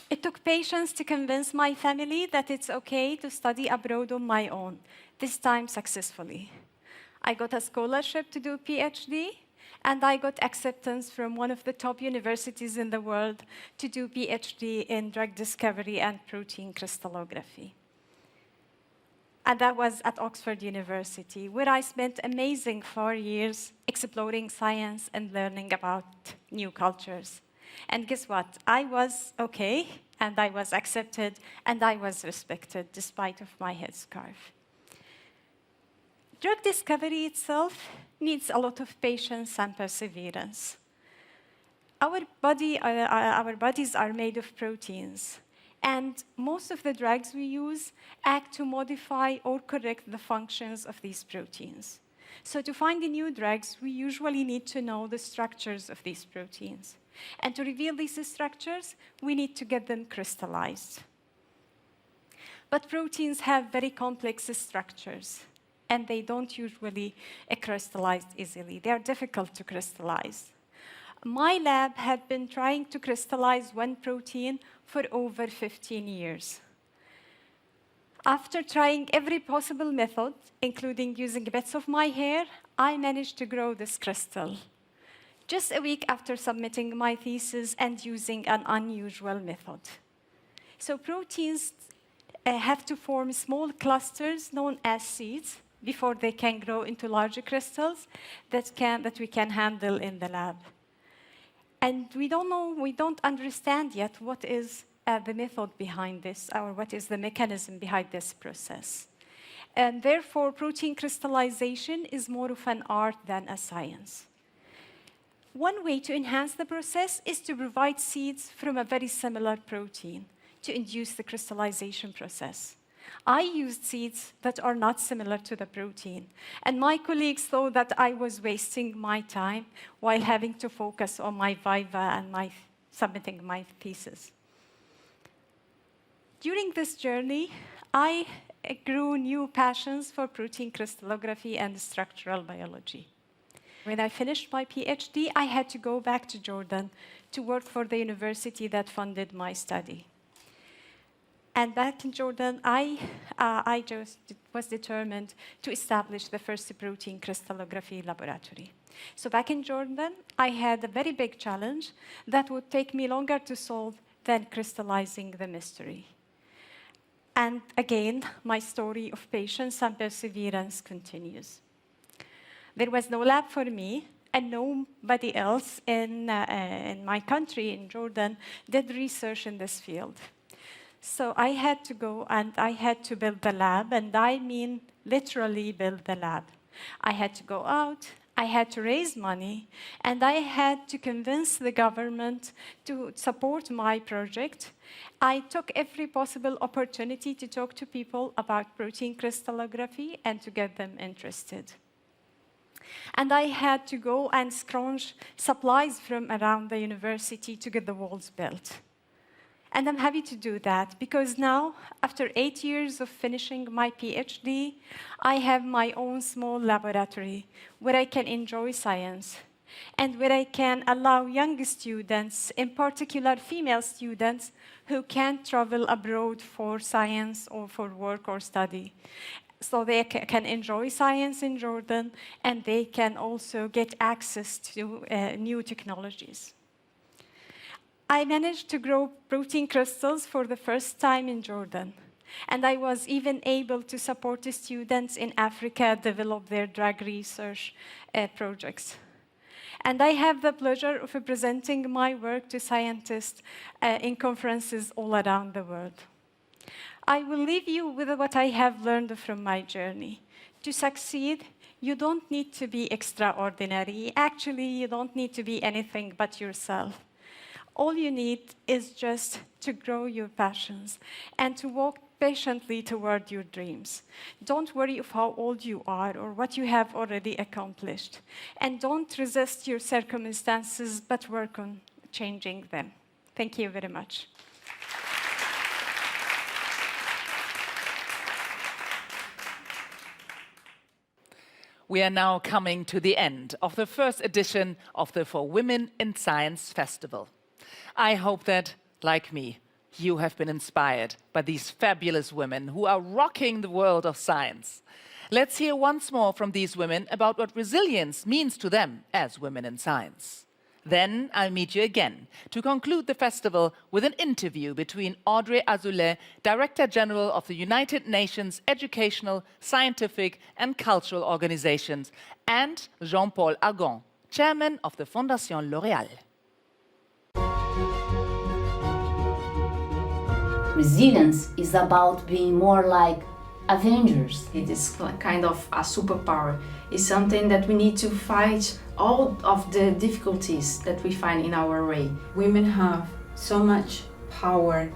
It took patience to convince my family that it's okay to study abroad on my own, this time successfully. I got a scholarship to do a PhD, and I got acceptance from one of the top universities in the world to do a PhD in drug discovery and protein crystallography. And that was at Oxford University, where I spent amazing 4 years exploring science and learning about new cultures. And guess what? I was okay, and I was accepted, and I was respected, despite of my headscarf. Drug discovery itself needs a lot of patience and perseverance. Our bodies are made of proteins. And most of the drugs we use act to modify or correct the functions of these proteins. So to find the new drugs, we usually need to know the structures of these proteins. And to reveal these structures, we need to get them crystallized. But proteins have very complex structures, and they don't usually crystallize easily. They are difficult to crystallize. My lab had been trying to crystallize one protein for over 15 years. After trying every possible method, including using bits of my hair, I managed to grow this crystal. Just a week after submitting my thesis and using an unusual method. So proteins have to form small clusters known as seeds before they can grow into larger crystals that we can handle in the lab. And we don't understand yet what is the method behind this, or what is the mechanism behind this process. And therefore, protein crystallization is more of an art than a science. One way to enhance the process is to provide seeds from a very similar protein to induce the crystallization process. I used seeds that are not similar to the protein, and my colleagues thought that I was wasting my time while having to focus on my viva and submitting my thesis. During this journey, I grew new passions for protein crystallography and structural biology. When I finished my PhD, I had to go back to Jordan to work for the university that funded my study. And back in Jordan, I was determined to establish the first protein crystallography laboratory. So back in Jordan, I had a very big challenge that would take me longer to solve than crystallizing the mystery. And again, my story of patience and perseverance continues. There was no lab for me, and nobody else in my country, in Jordan, did research in this field. So I had to go and I had to build the lab, and I mean literally build the lab. I had to go out, I had to raise money, and I had to convince the government to support my project. I took every possible opportunity to talk to people about protein crystallography and to get them interested. And I had to go and scrounge supplies from around the university to get the walls built. And I'm happy to do that because now, after 8 years of finishing my PhD, I have my own small laboratory where I can enjoy science and where I can allow young students, in particular female students, who can't travel abroad for science or for work or study. So they can enjoy science in Jordan, and they can also get access to new technologies. I managed to grow protein crystals for the first time in Jordan, and I was even able to support the students in Africa develop their drug research projects. And I have the pleasure of presenting my work to scientists in conferences all around the world. I will leave you with what I have learned from my journey. To succeed, you don't need to be extraordinary. Actually, you don't need to be anything but yourself. All you need is just to grow your passions and to walk patiently toward your dreams. Don't worry of how old you are or what you have already accomplished. And don't resist your circumstances, but work on changing them. Thank you very much. We are now coming to the end of the first edition of the For Women in Science Festival. I hope that, like me, you have been inspired by these fabulous women who are rocking the world of science. Let's hear once more from these women about what resilience means to them as women in science. Then I'll meet you again to conclude the festival with an interview between Audrey Azoulay, Director General of the United Nations Educational, Scientific and Cultural Organizations, and Jean-Paul Agon, Chairman of the Fondation L'Oréal. Resilience is about being more like Avengers. It is kind of a superpower. It's something that we need to fight all of the difficulties that we find in our way. Women have so much power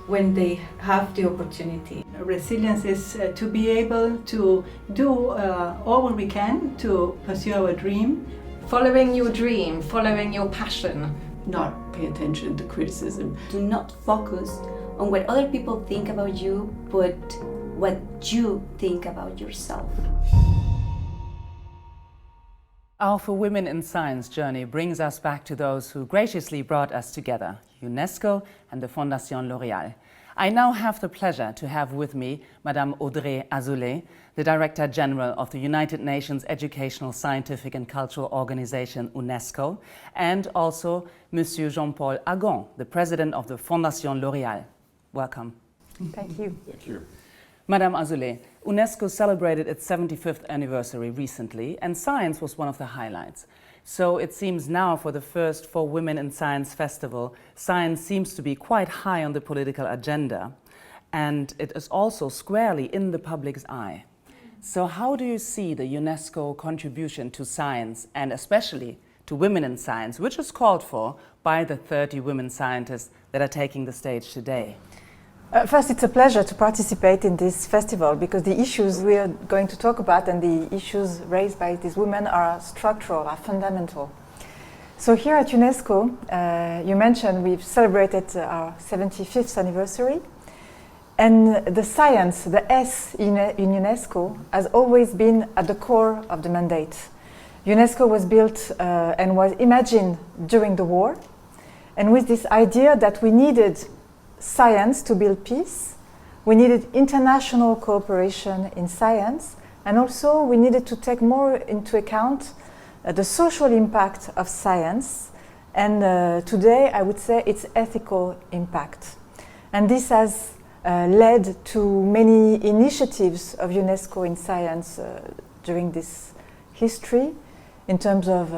when they have the opportunity. Resilience is to be able to do all what we can to pursue our dream. Following your dream, following your passion. Not pay attention to criticism. Do not focus on what other people think about you, but what you think about yourself. Our For Women in Science journey brings us back to those who graciously brought us together, UNESCO and the Fondation L'Oréal. I now have the pleasure to have with me Madame Audrey Azoulay, the Director General of the United Nations Educational, Scientific and Cultural Organization, UNESCO, and also Monsieur Jean-Paul Agon, the President of the Fondation L'Oréal. Welcome. Thank you. Thank you. Madame Azoulay, UNESCO celebrated its 75th anniversary recently, and science was one of the highlights. So it seems now, for the first For Women in Science festival, science seems to be quite high on the political agenda, and it is also squarely in the public's eye. So how do you see the UNESCO contribution to science, and especially to women in science, which is called for by the 30 women scientists that are taking the stage today? First, it's a pleasure to participate in this festival because the issues we are going to talk about and the issues raised by these women are structural, are fundamental. So here at UNESCO, you mentioned we've celebrated our 75th anniversary, and the science, the S in UNESCO, has always been at the core of the mandate. UNESCO was built and was imagined during the war, and with this idea that we needed science to build peace, we needed international cooperation in science, and also we needed to take more into account the social impact of science, and today I would say its ethical impact. And this has led to many initiatives of UNESCO in science during this history in terms of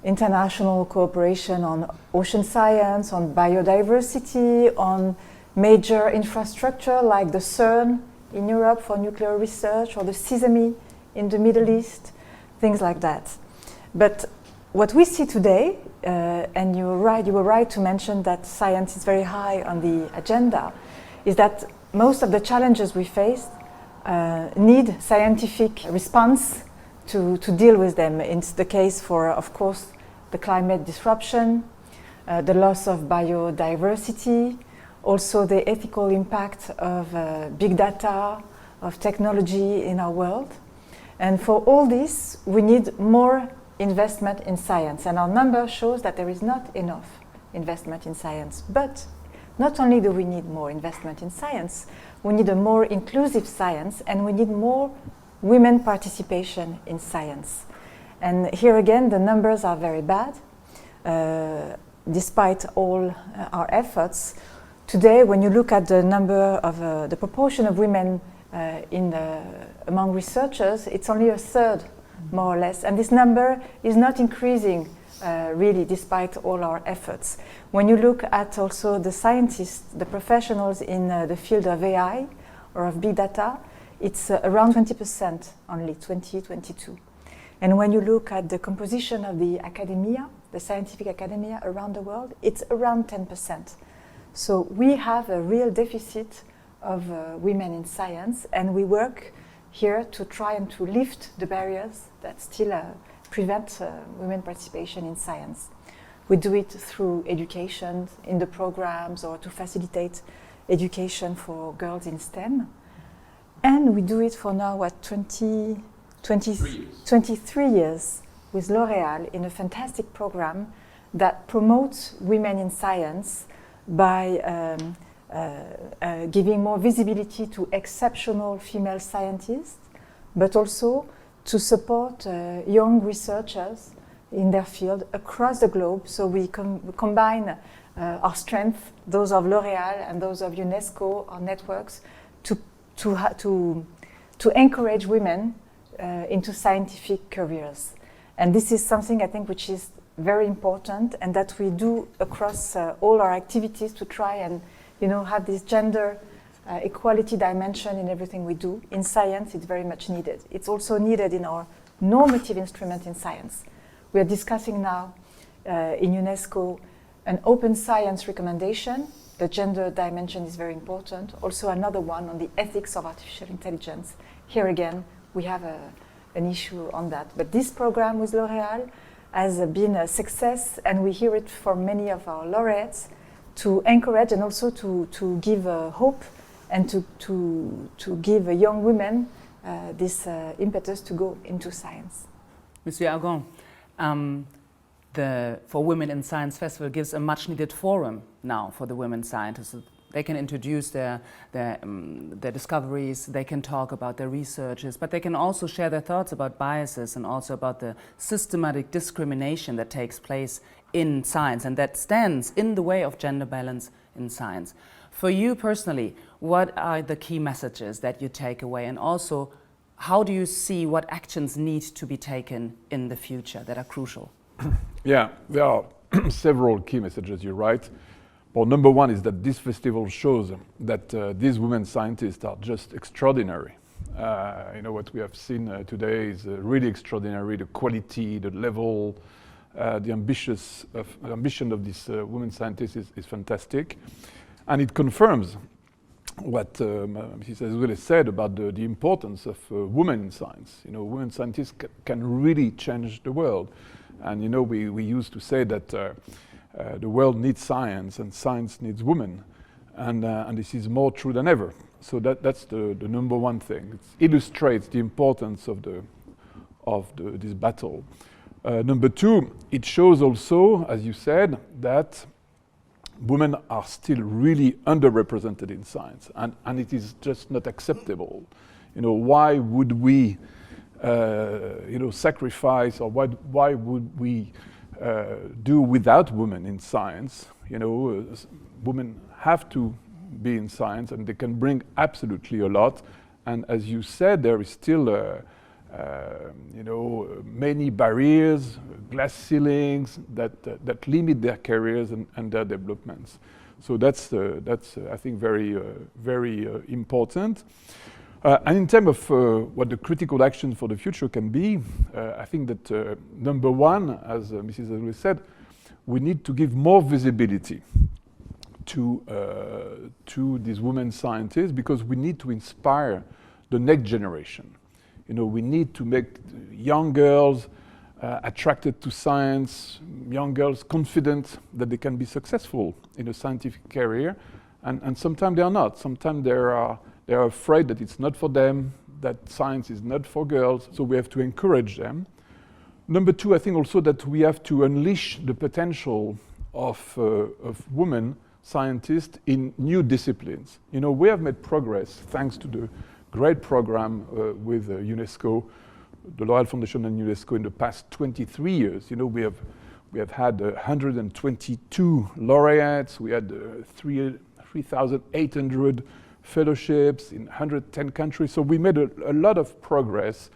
international cooperation on ocean science, on biodiversity, on major infrastructure like the CERN in Europe for nuclear research, or the SESAMI in the Middle East, things like that. But what we see today, and you were right to mention that science is very high on the agenda, is that most of the challenges we face need scientific response to deal with them. It's the case for, of course, the climate disruption, the loss of biodiversity, also the ethical impact of big data, of technology in our world. And for all this, we need more investment in science. And our number shows that there is not enough investment in science. But not only do we need more investment in science, we need a more inclusive science, and we need more women participation in science. And here again, the numbers are very bad. Despite all our efforts, today, when you look at the number of the proportion of women among researchers, it's only a third, more or less. And this number is not increasing really, despite all our efforts. When you look at also the scientists, the professionals in the field of AI or of big data, it's around 20% only, 2022. And when you look at the composition of the academia, the scientific academia around the world, it's around 10%. So we have a real deficit of women in science, and we work here to try and to lift the barriers that still prevent women participation in science. We do it through education in the programs, or to facilitate education for girls in STEM. And we do it for now, 23 years with L'Oréal in a fantastic program that promotes women in science by giving more visibility to exceptional female scientists, but also to support young researchers in their field across the globe. So we combine our strength, those of L'Oréal and those of UNESCO, our networks, to encourage women into scientific careers. And this is something I think which is very important, and that we do across all our activities to try and have this gender equality dimension in everything we do. In science, it's very much needed. It's also needed in our normative instrument in science. We are discussing now in UNESCO an open science recommendation. The gender dimension is very important. Also another one on the ethics of artificial intelligence. Here again, we have an issue on that. But this program with L'Oréal has been a success, and we hear it from many of our laureates, to encourage and also to give hope and to give young women this impetus to go into science. Monsieur Argon, the For Women in Science Festival gives a much needed forum now for the women scientists. They can introduce their discoveries, they can talk about their researches, but they can also share their thoughts about biases and also about the systematic discrimination that takes place in science and that stands in the way of gender balance in science. For you personally, what are the key messages that you take away? And also, how do you see what actions need to be taken in the future that are crucial? Yeah, there are several key messages, you're right. Well, number one is that this festival shows that these women scientists are just extraordinary. You know, what we have seen today is really extraordinary. The quality, the level, the ambition of these women scientists is fantastic. And it confirms what Mrs. Azoulay said about the importance of women in science. You know, women scientists can really change the world. And you know, we used to say that the world needs science and science needs women. And this is more true than ever. So that's the number one thing. It illustrates the importance of this battle. Number two, it shows also, as you said, that women are still really underrepresented in science, and it is just not acceptable. You know, why would we, you know, sacrifice, or why would we do without women in science? You know, women have to be in science, and they can bring absolutely a lot. And as you said, there is still, you know, many barriers, glass ceilings that limit their careers and their developments. So that's I think very important. And in terms of what the critical action for the future can be, I think that number one, as Mrs. Azoulay said, we need to give more visibility to these women scientists, because we need to inspire the next generation. You know, we need to make young girls attracted to science, young girls confident that they can be successful in a scientific career, and sometimes they are not. Sometimes they are afraid that it's not for them, that science is not for girls, so we have to encourage them. Number two, I think also that we have to unleash the potential of women scientists in new disciplines. You know, we have made progress thanks to the great program with UNESCO, the L'Oréal Foundation and UNESCO in the past 23 years. You know, we have had 122 laureates, we had 3,800 fellowships in 110 countries. So we made a lot of progress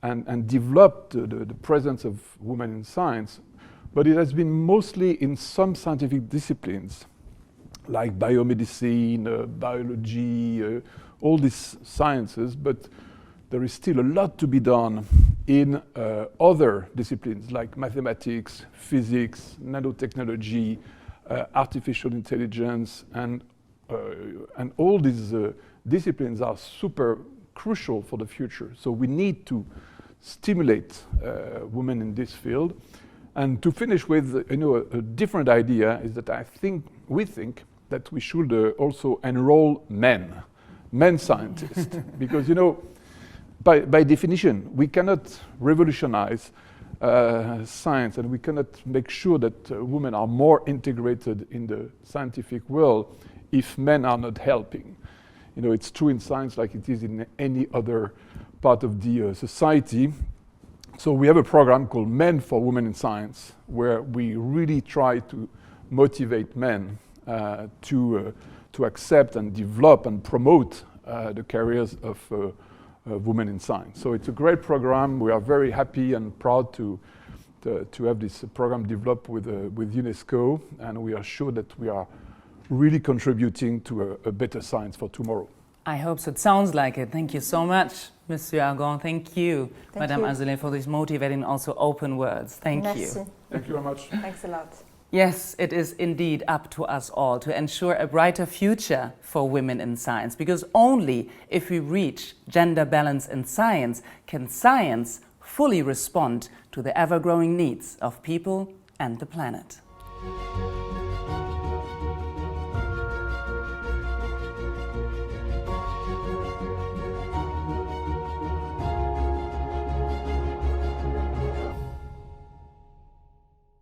and developed the presence of women in science, but it has been mostly in some scientific disciplines like biomedicine, biology, all these sciences, but there is still a lot to be done in other disciplines like mathematics, physics, nanotechnology, artificial intelligence, and all these disciplines are super crucial for the future. So we need to stimulate women in this field. And to finish with, you know, a different idea is that we think that we should also enroll men scientists, because, you know, by definition, we cannot revolutionize science, and we cannot make sure that women are more integrated in the scientific world if men are not helping. You know, it's true in science like it is in any other part of the society. So we have a program called Men for Women in Science, where we really try to motivate men to accept and develop and promote the careers of women in science. So it's a great program. We are very happy and proud to have this program developed with UNESCO, and we are sure that we are really contributing to a better science for tomorrow. I hope so. It sounds like it. Thank you so much, Monsieur Argon. Thank you, Madame Azoulay, for these motivating, also open words. Thank you. Thank you very much. Thanks a lot. Yes, it is indeed up to us all to ensure a brighter future for women in science, because only if we reach gender balance in science can science fully respond to the ever-growing needs of people and the planet.